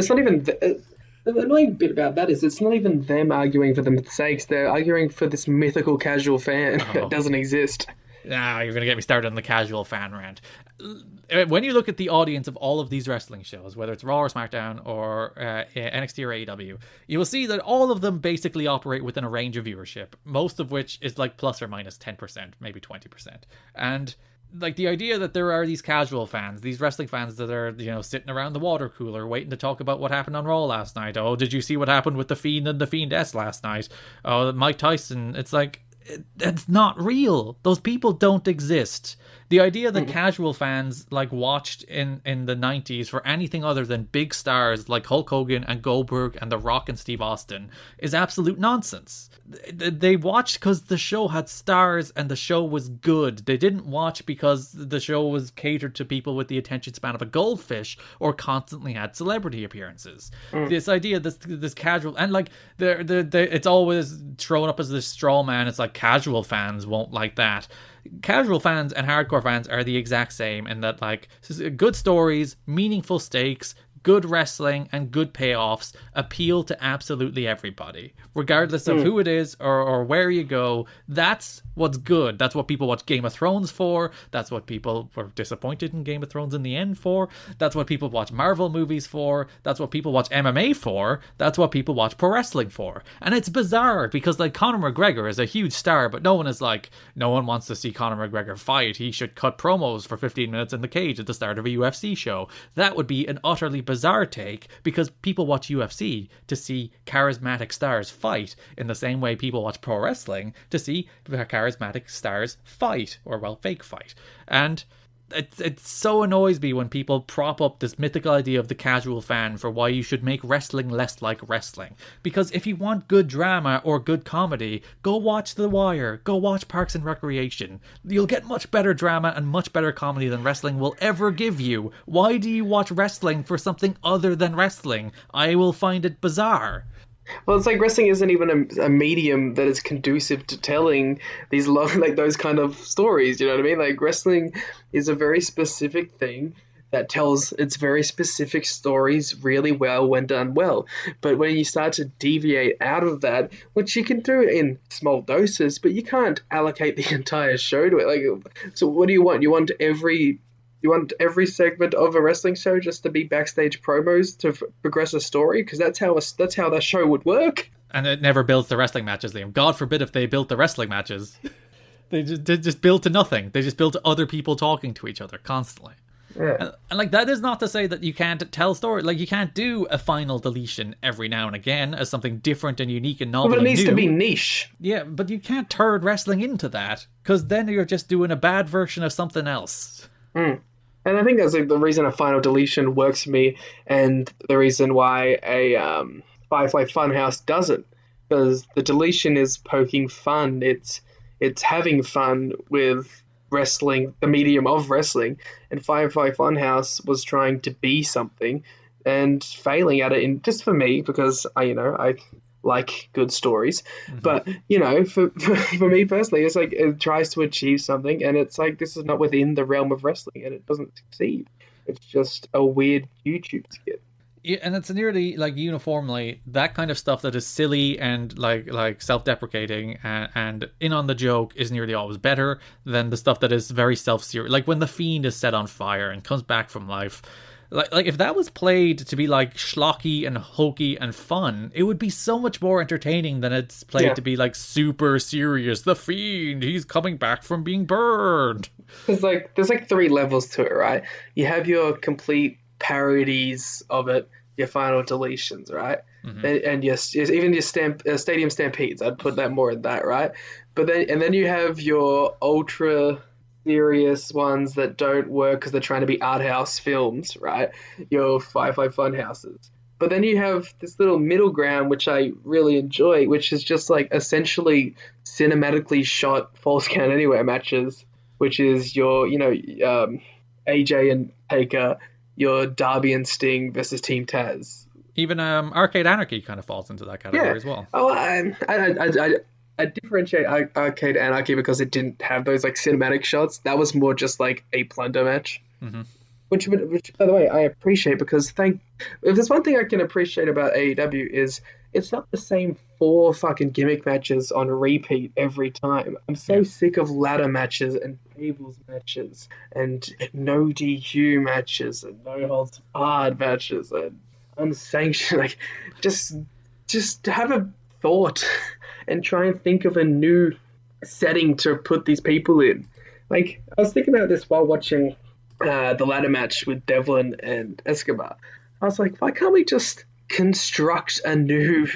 not even... the annoying bit about that is it's not even them arguing for the sakes. They're arguing for this mythical casual fan that doesn't exist. Nah, you're going to get me started on the casual fan rant. When you look at the audience of all of these wrestling shows, whether it's Raw or SmackDown or NXT or AEW, you will see that all of them basically operate within a range of viewership, most of which is like plus or minus 10%, maybe 20%. And like the idea that there are these casual fans, these wrestling fans that are, sitting around the water cooler waiting to talk about what happened on Raw last night. Oh, did you see what happened with The Fiend and The Fiendess last night? Oh, Mike Tyson. It's like, it's not real. Those people don't exist. The idea that casual fans watched in the 90s for anything other than big stars like Hulk Hogan and Goldberg and The Rock and Steve Austin is absolute nonsense. They watched because the show had stars and the show was good. They didn't watch because the show was catered to people with the attention span of a goldfish or constantly had celebrity appearances. This idea, this casual, and it's always thrown up as this straw man. It's like casual fans won't like that. Casual fans and hardcore fans are the exact same in that, good stories, meaningful stakes, good wrestling, and good payoffs appeal to absolutely everybody, regardless of who it is or where you go. That's what's good. That's what people watch Game of Thrones for. That's what people were disappointed in Game of Thrones in the end for. That's what people watch Marvel movies for. That's what people watch MMA for. That's what people watch pro wrestling for. And it's bizarre because Conor McGregor is a huge star, but no one wants to see Conor McGregor fight. He should cut promos for 15 minutes in the cage at the start of a UFC show. That would be an utterly bizarre take, because people watch UFC to see charismatic stars fight in the same way people watch pro wrestling to see charismatic stars fight, or fake fight. And it so annoys me when people prop up this mythical idea of the casual fan for why you should make wrestling less like wrestling. Because if you want good drama or good comedy, go watch The Wire, go watch Parks and Recreation. You'll get much better drama and much better comedy than wrestling will ever give you. Why do you watch wrestling for something other than wrestling? I will find it bizarre. Well, it's like wrestling isn't even a medium that is conducive to telling these those kind of stories. You know what I mean? Like, wrestling is a very specific thing that tells its very specific stories really well when done well. But when you start to deviate out of that, which you can do in small doses, but you can't allocate the entire show to it. So what do you want? You want every segment of a wrestling show just to be backstage promos to progress a story? Because that's how that show would work. And it never builds the wrestling matches, Liam. God forbid if they built the wrestling matches. They just build to nothing. They just build to other people talking to each other constantly. Yeah. And that is not to say that you can't tell stories. You can't do a final deletion every now and again as something different and unique and novel. But it needs to be niche. Yeah, but you can't turn wrestling into that, because then you're just doing a bad version of something else. And I think that's like the reason a final deletion works for me, and the reason why a Firefly Funhouse doesn't, because the deletion is poking fun. It's having fun with wrestling, the medium of wrestling, and Firefly Funhouse was trying to be something and failing at it. In just for me, because I like good stories, but for me personally, it's like it tries to achieve something, and it's like this is not within the realm of wrestling, and it doesn't succeed. It's just a weird YouTube skit. Yeah, and it's nearly like uniformly that kind of stuff that is silly and like self-deprecating and in on the joke is nearly always better than the stuff that is very self-serious. Like when the Fiend is set on fire and comes back from life. Like if that was played to be like schlocky and hokey and fun, it would be so much more entertaining than it's played to be like super serious. The Fiend, he's coming back from being burned. There's like 3 levels to it, right? You have your complete parodies of it, your final deletions, right? And even your stadium stampedes. I'd put that more in that, right? But then you have your ultra serious ones that don't work because they're trying to be art house films, right? Your Firefly Funhouses. But then you have this little middle ground, which I really enjoy, which is just like essentially cinematically shot Falls Count Anywhere matches, which is your, AJ and Taker, your Darby and Sting versus Team Taz. Even Arcade Anarchy kind of falls into that category as well. Oh, I differentiate Arcade Anarchy because it didn't have those like cinematic shots. That was more just like a plunder match, which by the way I appreciate, because if there's one thing I can appreciate about AEW is it's not the same 4 fucking gimmick matches on repeat every time. I'm so sick of ladder matches and tables matches and no DQ matches and no holds barred matches and unsanctioned. Like, just have a thought and try and think of a new setting to put these people in. Like, I was thinking about this while watching the ladder match with Devlin and Escobar. I was like, why can't we just construct a new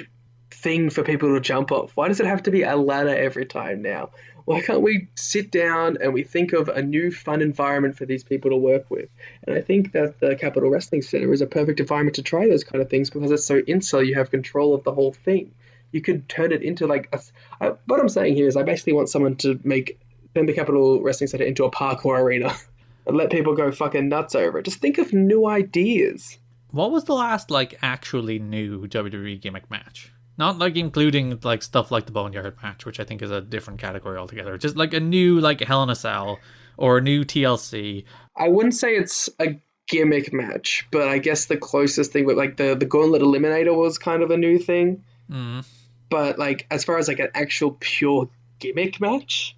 thing for people to jump off? Why does it have to be a ladder every time now? Why can't we sit down and we think of a new fun environment for these people to work with? And I think that the Capital Wrestling Center is a perfect environment to try those kind of things because it's so insular. You have control of the whole thing. You could turn it into like what I'm saying here is I basically want someone to turn the Capital Wrestling Center into a parkour arena and let people go fucking nuts over it. Just think of new ideas. What was the last like actually new WWE gimmick match? Not like including like stuff like the Boneyard match, which I think is a different category altogether. Just like a new like Hell in a Cell or a new TLC. I wouldn't say it's a gimmick match, but I guess the closest thing with like the Gauntlet Eliminator was kind of a new thing. But like as far as like an actual pure gimmick match,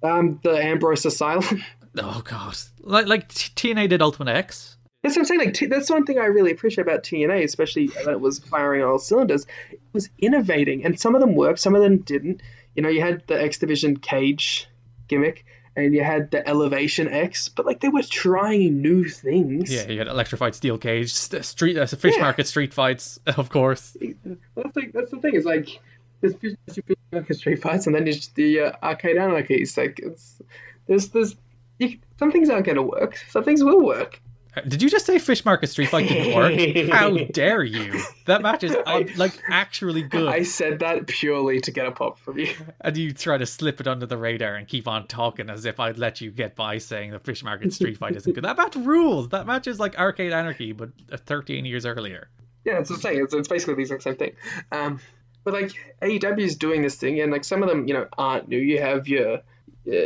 the Ambrose Asylum. Oh god, like TNA did Ultimate X. That's what I'm saying. Like that's one thing I really appreciate about TNA, especially when it was firing on all cylinders. It was innovating, and some of them worked, some of them didn't. You had the X Division cage gimmick, and you had the Elevation X, but like they were trying new things. Yeah, you had electrified steel cage, fish market street fights, of course. That's the thing. It's like there's fish market street fights, and then there's the arcade anarchies. Like some things aren't going to work. Some things will work. Did you just say Fish Market Street Fight didn't work? How dare you? That match is like actually good. I said that purely to get a pop from you. And you try to slip it under the radar and keep on talking as if I'd let you get by saying the Fish Market Street Fight isn't good. That match rules. That match is like Arcade Anarchy, but 13 years earlier. Yeah, it's the same. It's basically the exact same thing. But like AEW is doing this thing, and like some of them, aren't new. You have your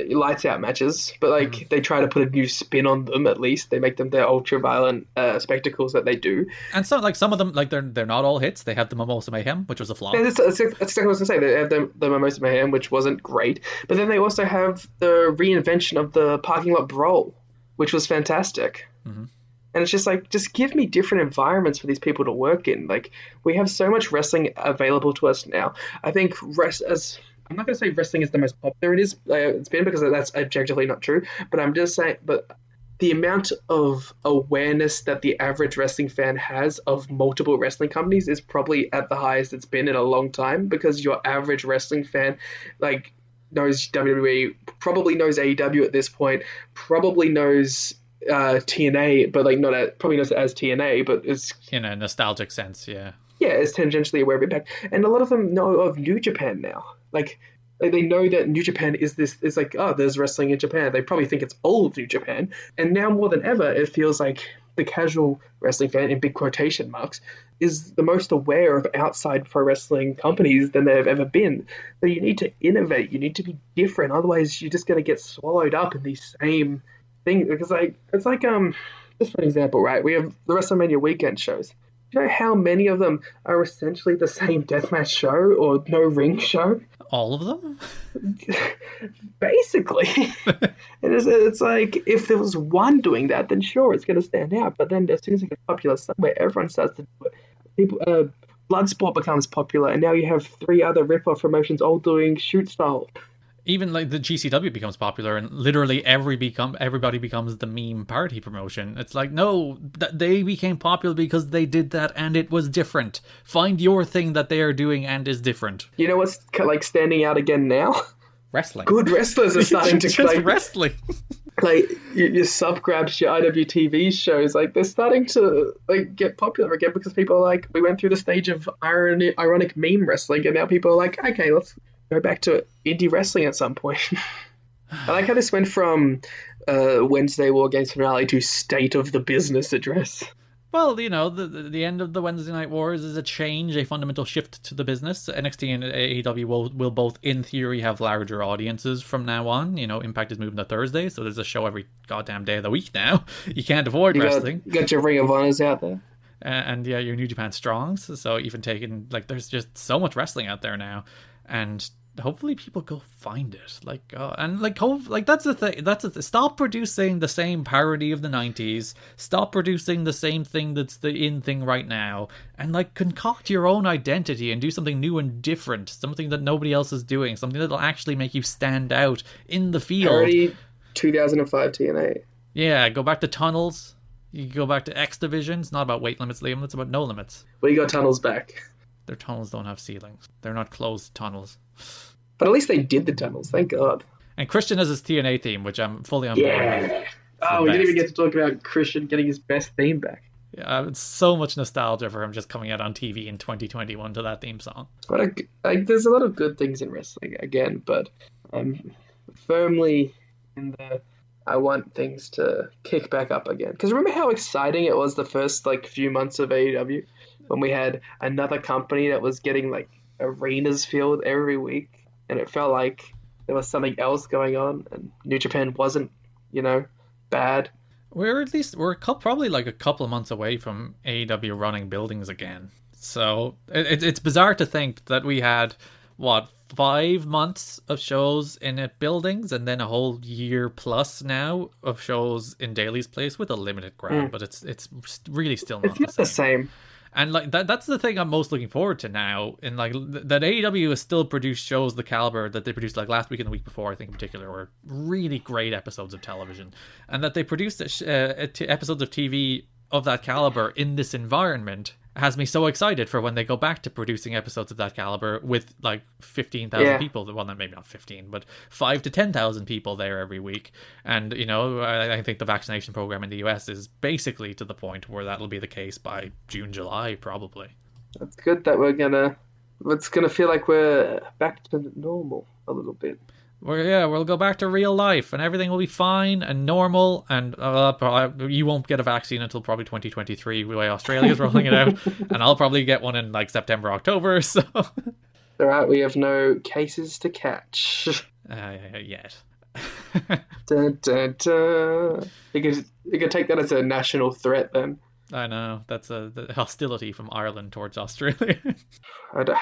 lights out matches, but like they try to put a new spin on them. At least they make them their ultra violent spectacles that they do. And so like some of them, like they're not all hits. They have the Mimosa Mayhem, which was a flop. Yeah, that's exactly what I was gonna say. They have the Mimosa Mayhem, which wasn't great, but then they also have the reinvention of the parking lot brawl, which was fantastic. And it's just like, just give me different environments for these people to work in. Like, we have so much wrestling available to us now. I think I'm not going to say wrestling is the most popular it's been, because that's objectively not true. But I'm just saying, but the amount of awareness that the average wrestling fan has of multiple wrestling companies is probably at the highest it's been in a long time, because your average wrestling fan, like, knows WWE, probably knows AEW at this point, probably knows TNA, but like probably not as TNA, but it's In a nostalgic sense, yeah. it's tangentially aware of Impact, and a lot of them know of New Japan now. Like they know that New Japan is this. It's like, oh, there's wrestling in Japan. They probably think it's old New Japan, and now more than ever, it feels like the casual wrestling fan, in big quotation marks, is the most aware of outside pro wrestling companies than they've ever been. So you need to innovate. You need to be different. Otherwise, you're just going to get swallowed up in these same things. Because it's like just for an example, right? We have the WrestleMania weekend shows. Do you know how many of them are essentially the same deathmatch show or no ring show? All of them? Basically. It's like, if there was one doing that, then sure, it's going to stand out. But then as soon as it gets popular somewhere, everyone starts to do it. People, Bloodsport becomes popular, and now you have 3 other rip-off promotions all doing shoot style. Even like the GCW becomes popular, and literally everybody becomes the meme party promotion. It's like, no, they became popular because they did that and it was different. Find your thing that they are doing and is different. You know what's like standing out again now? Wrestling. Good wrestlers are starting to just like wrestling. Like your sub-grabs, your IWTV shows, like they're starting to like get popular again because people are like, we went through the stage of ironic meme wrestling, and now people are like, okay, let's go back to indie wrestling at some point. I like how this went from Wednesday War Games finale to State of the Business address. Well, you know, the end of the Wednesday Night Wars is a change, a fundamental shift to the business. NXT and AEW will both, in theory, have larger audiences from now on. You know, Impact is moving to Thursday, so there's a show every goddamn day of the week now. You can't avoid wrestling. You got your Ring of Honors out there. And yeah, your New Japan Strongs. So even taking, like, there's just so much wrestling out there now. And hopefully people go find it, that's the thing. Stop producing the same parody of the 90s. Stop producing the same thing that's the in thing right now, and like concoct your own identity and do something new and different, something that nobody else is doing, something that'll actually make you stand out in the field. Parody 2005 TNA. Yeah, go back to Tunnels. You go back to X Division. It's not about weight limits, Liam. It's about no limits. Well, you got Tunnels back. Their tunnels don't have ceilings. They're not closed tunnels. But at least they did the tunnels, thank God. And Christian has his TNA theme, which I'm fully on board with. Oh, we didn't even get to talk about Christian getting his best theme back. Yeah, it's so much nostalgia for him just coming out on TV in 2021 to that theme song. But there's a lot of good things in wrestling, again, but I'm firmly in the I want things to kick back up again. Because remember how exciting it was the first few months of AEW? When we had another company that was getting arenas filled every week, and it felt like there was something else going on, and New Japan wasn't, bad. We're probably a couple of months away from AEW running buildings again. So it's bizarre to think that we had 5 months of shows in buildings, and then a whole year plus now of shows in Daly's Place with a limited crowd. But it's really still not the same. And that's the thing I'm most looking forward to now. In that AEW has still produced shows the caliber that they produced last week and the week before, I think in particular, were really great episodes of television, and that they produced episodes of TV of that caliber in this environment has me so excited for when they go back to producing episodes of that caliber with 15,000 people. Well, maybe not 15, but 5 to 10,000 people there every week. And I think the vaccination program in the US is basically to the point where that'll be the case by June, July, probably. That's good that it's gonna feel like we're back to normal a little bit. We'll go back to real life, and everything will be fine and normal, and you won't get a vaccine until probably 2023, the way Australia's rolling it out, and I'll probably get one in September, October, so... All right, we have no cases to catch. Yet. Dun, dun, dun. You could take that as a national threat, then. I know, that's the hostility from Ireland towards Australia. I don't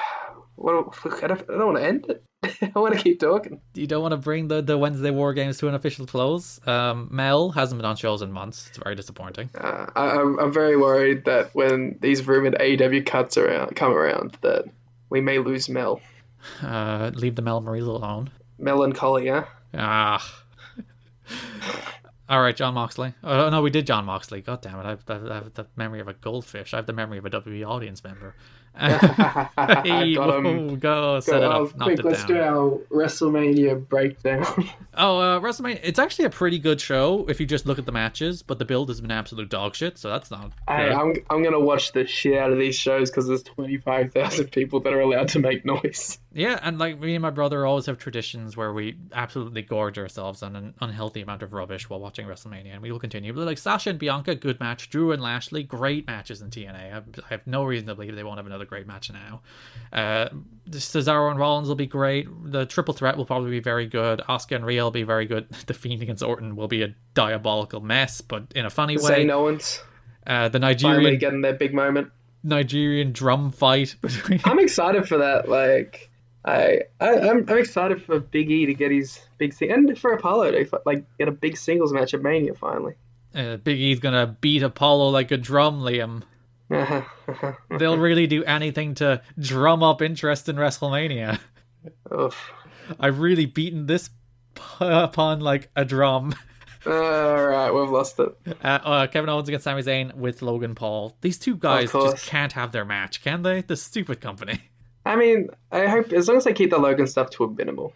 want to end it. I want to keep talking. You don't want to bring the Wednesday War Games to an official close. Mel hasn't been on shows in months. It's very disappointing. I'm very worried that when these rumored AEW cuts come around, that we may lose Mel. Leave the MELmories alone. Melancholy, yeah? All right, John Moxley. Oh, no, we did John Moxley. God damn it. I have the memory of a goldfish. I have the memory of a WWE audience member. Hey, Got him. whoa, go set it up, knocked Quick, it let's do down. our WrestleMania breakdown. WrestleMania, it's actually a pretty good show if you just look at the matches, but the build has been absolute dog shit, so that's not Hey, good. I'm gonna watch the shit out of these shows because there's 25,000 people that are allowed to make noise. Yeah, and like me and my brother always have traditions where we absolutely gorge ourselves on an unhealthy amount of rubbish while watching WrestleMania, and we will continue. But like Sasha and Bianca, good match. Drew and Lashley, great matches in TNA. I have no reason to believe they won't have another great match now. Cesaro and Rollins will be great. The triple threat will probably be very good. Asuka and Rhea will be very good. The Fiend against Orton will be a diabolical mess, but in a funny way. Zane Owens The finally getting their big moment. Nigerian drum fight between. I'm excited for that. Like, I'm excited for Big E to get his big thing, and for Apollo to like get a big singles match at Mania finally. Big E's gonna beat Apollo like a drum, Liam. They'll really do anything to drum up interest in WrestleMania. Oof. I've really beaten this upon like a drum. Alright, we've lost it. Kevin Owens against Sami Zayn with Logan Paul. These two guys just can't have their match, can they? The stupid company. I mean, I hope as long as they keep the Logan stuff to a minimal.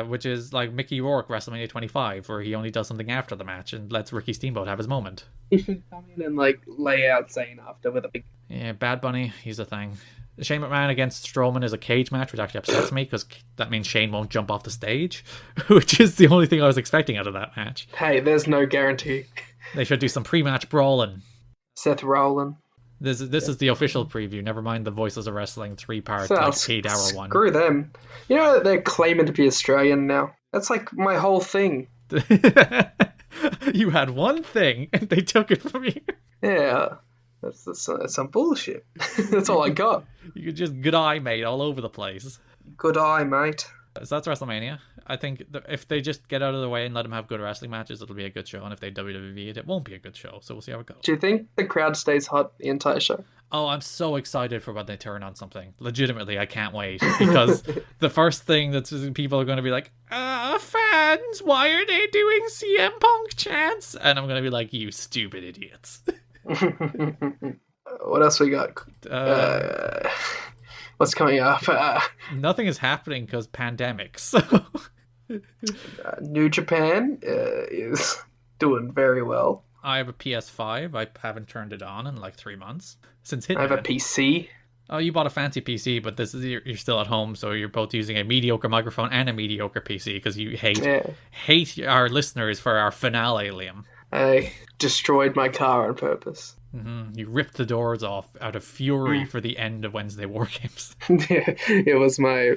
Which is like Mickey Rourke WrestleMania 25, where he only does something after the match and lets Ricky Steamboat have his moment. He should come in and like lay out Zayn after with a big. Yeah, Bad Bunny, he's a thing. Shane McMahon against Strowman is a cage match, which actually upsets me because that means Shane won't jump off the stage, which is the only thing I was expecting out of that match. Hey, there's no guarantee. They should do some pre-match brawling. Seth Rollins. This is the official preview. Never mind the Voices of Wrestling 3-part like 8-hour one. Screw them. You know they're claiming to be Australian now. That's like my whole thing. You had one thing and they took it from you. Yeah, that's some bullshit. That's all I got. You could just good eye, mate, all over the place. Good eye, mate. So that's WrestleMania. I think if they just get out of the way and let them have good wrestling matches, it'll be a good show. And if they WWE it, it won't be a good show. So we'll see how it goes. Do you think the crowd stays hot the entire show? Oh, I'm so excited for when they turn on something. Legitimately, I can't wait. Because the first thing that people are going to be like, fans, why are they doing CM Punk chants? And I'm going to be like, you stupid idiots. What else we got? What's coming up? Nothing is happening because pandemics. New Japan is doing very well. I have a PS5. I haven't turned it on in like 3 months since Hitman. I have a PC. Oh, you bought a fancy PC, but this is you're still at home, so you're both using a mediocre microphone and a mediocre PC because you hate our listeners for our finale, Liam. I destroyed my car on purpose. Mm-hmm. You ripped the doors off out of fury for the end of Wednesday War Games. It was my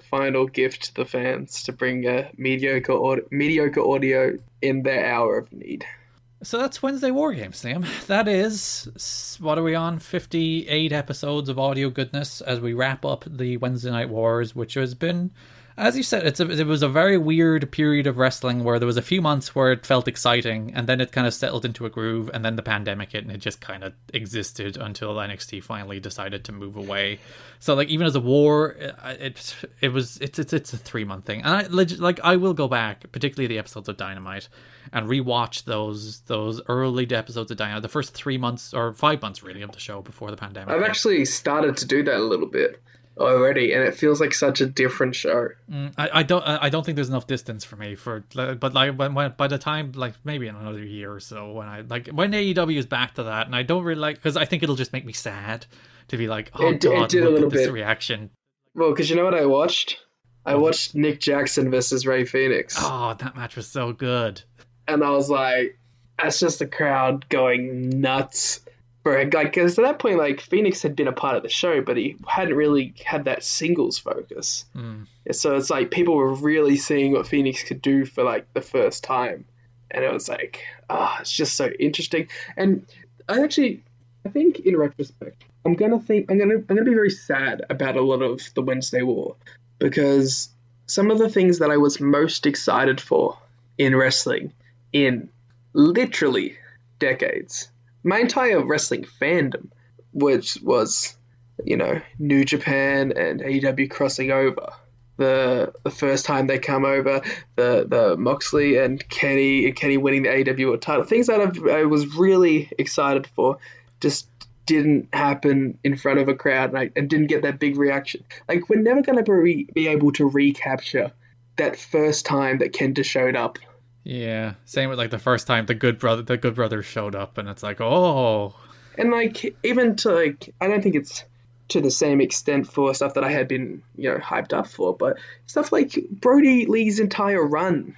final gift to the fans to bring mediocre audio in their hour of need. So that's Wednesday War Games, Liam. That is, what are we on? 58 episodes of audio goodness as we wrap up the Wednesday Night Wars, which has been, as you said, it was a very weird period of wrestling where there was a few months where it felt exciting, and then it kind of settled into a groove, and then the pandemic hit, and it just kind of existed until NXT finally decided to move away. So, like, even as a war, it's a 3-month thing, and I will go back, particularly the episodes of Dynamite, and rewatch those early episodes of Dynamite, the first 3 months or 5 months really of the show before the pandemic. I've actually started to do that a little bit already, and it feels like such a different show. I don't think there's enough distance for me but like when by the time, like, maybe in another year or so, when AEW is back to that, and I don't really like, because I think it'll just make me sad to be like, oh, God, look at this reaction. Well, because you know what I watched? I watched Nick Jackson versus Ray Phoenix. Oh, that match was so good. And I was like, that's just the crowd going nuts. Like, because at that point, like, Phoenix had been a part of the show, but he hadn't really had that singles focus. So it's like people were really seeing what Phoenix could do for like the first time, and it was like, it's just so interesting. And I think in retrospect, I'm gonna be very sad about a lot of the Wednesday War, because some of the things that I was most excited for in wrestling in literally decades. My entire wrestling fandom, which was, New Japan and AEW crossing over. The first time they come over, the Moxley and Kenny winning the AEW title, things that I was really excited for, just didn't happen in front of a crowd and didn't get that big reaction. Like, we're never going to be able to recapture that first time that Kenta showed up. Yeah, same with like the first time the Good Brothers showed up, and it's like, oh. And like, even to like, I don't think it's to the same extent for stuff that I had been, hyped up for, but stuff like Brody Lee's entire run,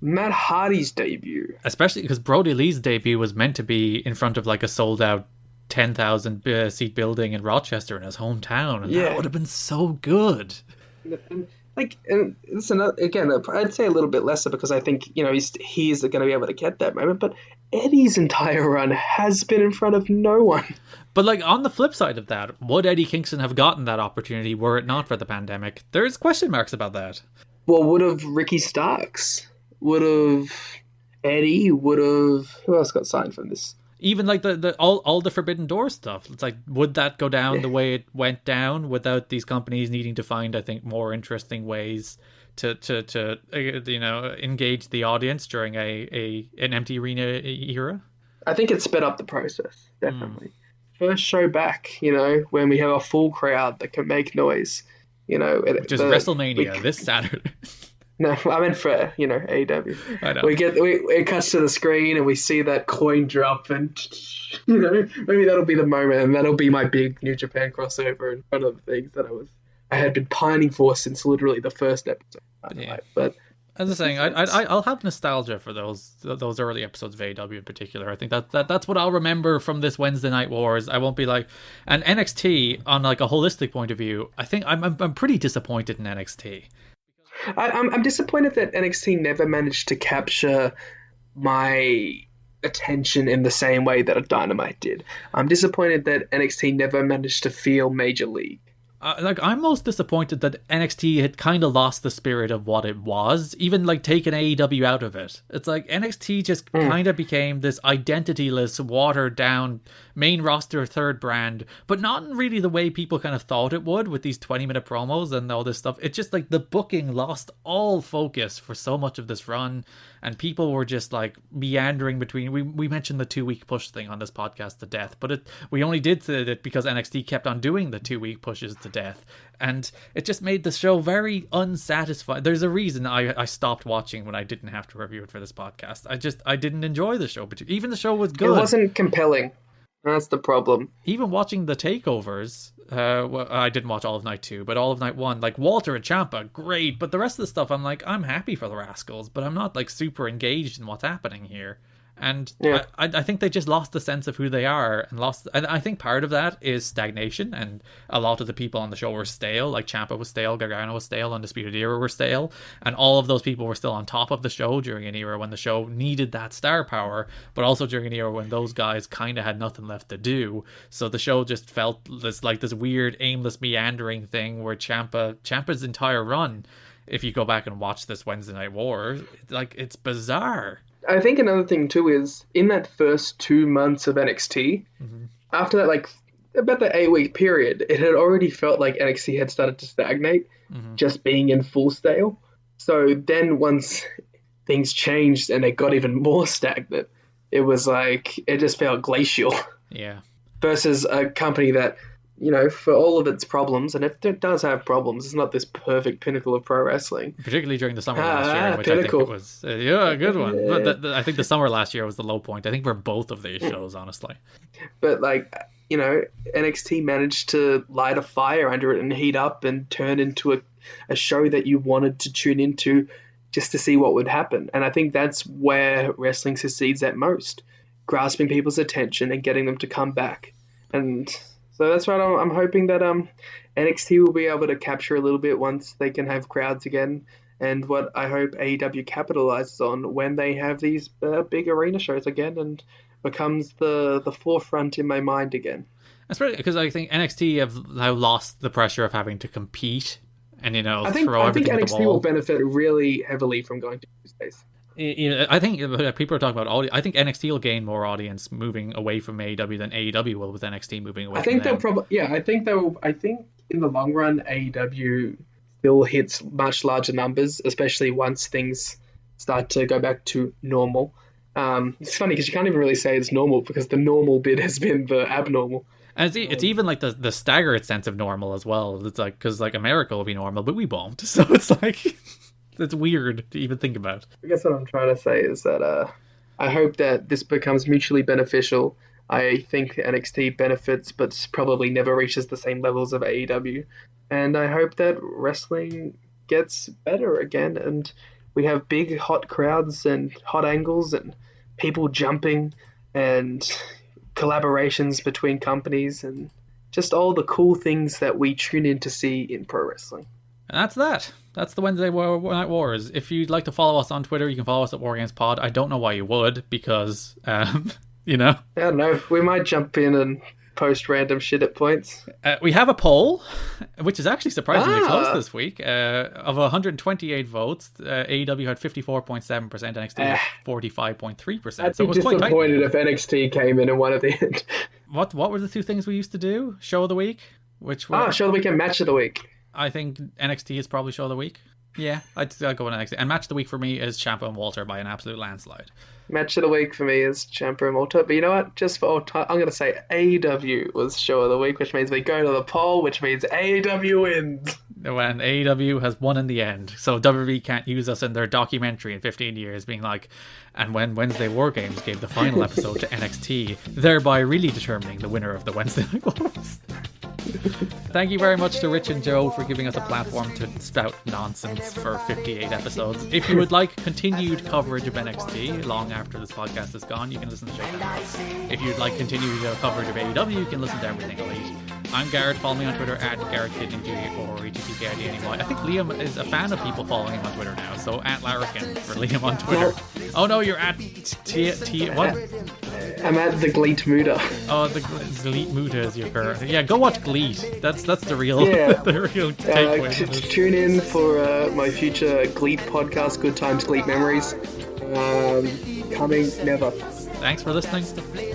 Matt Hardy's debut, especially because Brody Lee's debut was meant to be in front of like a sold out 10,000 seat building in Rochester in his hometown, and that would have been so good. And listen, again, I'd say a little bit lesser because I think, he's going to be able to get that moment. But Eddie's entire run has been in front of no one. But like on the flip side of that, would Eddie Kingston have gotten that opportunity were it not for the pandemic? There's question marks about that. Well, would have Ricky Starks? Would have Eddie? Would have... Who else got signed from this? Even like the all the Forbidden Door stuff. It's like, would that go down the way it went down without these companies needing to find, I think, more interesting ways to engage the audience during an empty arena era? I think it sped up the process, definitely. First show back, when we have a full crowd that can make noise, which is WrestleMania this Saturday. No, I meant for, AEW. I know. It cuts to the screen and we see that coin drop and, maybe that'll be the moment and that'll be my big New Japan crossover in front of things that I had been pining for since literally the first episode. But as I was saying, I'll have nostalgia for those early episodes of AEW in particular. I think that's what I'll remember from this Wednesday Night Wars. I won't be like, and NXT on like a holistic point of view. I think I'm pretty disappointed in NXT. I'm disappointed that NXT never managed to capture my attention in the same way that a Dynamite did. I'm disappointed that NXT never managed to feel Major League. I'm most disappointed that NXT had kind of lost the spirit of what it was, even like taking AEW out of it. It's like NXT just kind of became this identityless, watered down main roster third brand, but not in really the way people kind of thought it would with these 20-minute promos and all this stuff. It's just like the booking lost all focus for so much of this run, and people were just like meandering between. We mentioned the 2-week push thing on this podcast to death, but we only did it because NXT kept on doing the 2-week pushes to death, and it just made the show very unsatisfying. There's a reason I stopped watching when I didn't have to review it for this podcast. I didn't enjoy the show, but even the show was good. It wasn't compelling. That's the problem. Even watching the takeovers, I didn't watch all of night 2, but all of night 1, like Walter and Ciampa, great, but the rest of the stuff, I'm like, I'm happy for the Rascals, but I'm not like super engaged in what's happening here. And I think they just lost the sense of who they are and I think part of that is stagnation, and a lot of the people on the show were stale. Like Ciampa was stale, Gargano was stale, Undisputed Era were stale, and all of those people were still on top of the show during an era when the show needed that star power, but also during an era when those guys kind of had nothing left to do. So the show just felt this weird aimless meandering thing where Ciampa's entire run, if you go back and watch this Wednesday Night War, like, it's bizarre. I think another thing too is in that first 2 months of NXT, after that, like about the 8-week period, it had already felt like NXT had started to stagnate, just being in full stale. So then once things changed and it got even more stagnant, it was like, it just felt glacial. Yeah. Versus a company that, for all of its problems, and it does have problems, it's not this perfect pinnacle of pro wrestling. Particularly during the summer last year, which pinnacle. I think it was a good one. Yeah. But I think the summer last year was the low point, I think, for both of these shows, honestly. But, like, NXT managed to light a fire under it and heat up and turn into a show that you wanted to tune into just to see what would happen. And I think that's where wrestling succeeds at most, grasping people's attention and getting them to come back. And so that's what I'm hoping that NXT will be able to capture a little bit once they can have crowds again, and what I hope AEW capitalizes on when they have these big arena shows again and becomes the forefront in my mind again. Especially because I think NXT have now lost the pressure of having to compete and, I think NXT will benefit really heavily from going to Tuesdays. I think people are talking about audience. I think NXT will gain more audience moving away from AEW than AEW will with NXT moving away. I think they'll probably. I think in the long run, AEW still hits much larger numbers, especially once things start to go back to normal. It's funny because you can't even really say it's normal because the normal bit has been the abnormal. And it's even like the staggered sense of normal as well. It's like, because like America will be normal, but we won't. So it's like, it's weird to even think about. I guess what I'm trying to say is that I hope that this becomes mutually beneficial. I think NXT benefits, but probably never reaches the same levels of AEW. And I hope that wrestling gets better again, and we have big hot crowds and hot angles and people jumping and collaborations between companies and just all the cool things that we tune in to see in pro wrestling. And that's that. That's the Wednesday Night Wars. If you'd like to follow us on Twitter, you can follow us at WarGamesPod. I don't know why you would, because, you know. I don't know. We might jump in and post random shit at points. We have a poll, which is actually surprisingly close this week. Of 128 votes, AEW had 54.7%, NXT had 45.3%. I'd so it be was quite tight. disappointed if NXT came in and won at the end. What were the two things we used to do? Show of the week? Which were... Show of the week and match of the week. I think NXT is probably show of the week. Yeah, I'd go with NXT. And match of the week for me is Ciampa and Walter by an absolute landslide. Match of the week for me is Ciampa and Walter. But you know what? Just for old time, I'm going to say AEW was show of the week, which means we go to the poll, which means AEW wins. When AEW has won in the end. So WWE can't use us in their documentary in 15 years being like, and when Wednesday War Games gave the final episode to NXT, thereby really determining the winner of the Wednesday Night Wars. Thank you very much to Rich and Joe for giving us a platform to spout nonsense for 58 episodes. If you would like continued coverage of NXT long after this podcast is gone, you can listen to Jake. If you'd like continued coverage of AEW, you can listen to Everything Elite. I'm Garrett. Follow me on Twitter at GarrettKidney or EGTKIDNEY. I think Liam is a fan of people following him on Twitter now, so at Larrikin for Liam on Twitter. Oh no, you're at what? I'm at the Gleet Muda. Oh, the Gleet Muda is your girl. Yeah, go watch Gleet. That's the real the real takeaway. Tune in for my future Gleet podcast, Good Times Gleet Memories. Coming never. Thanks for listening,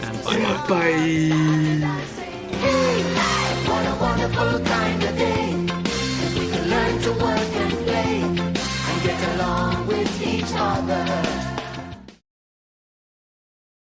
and bye-bye. Bye.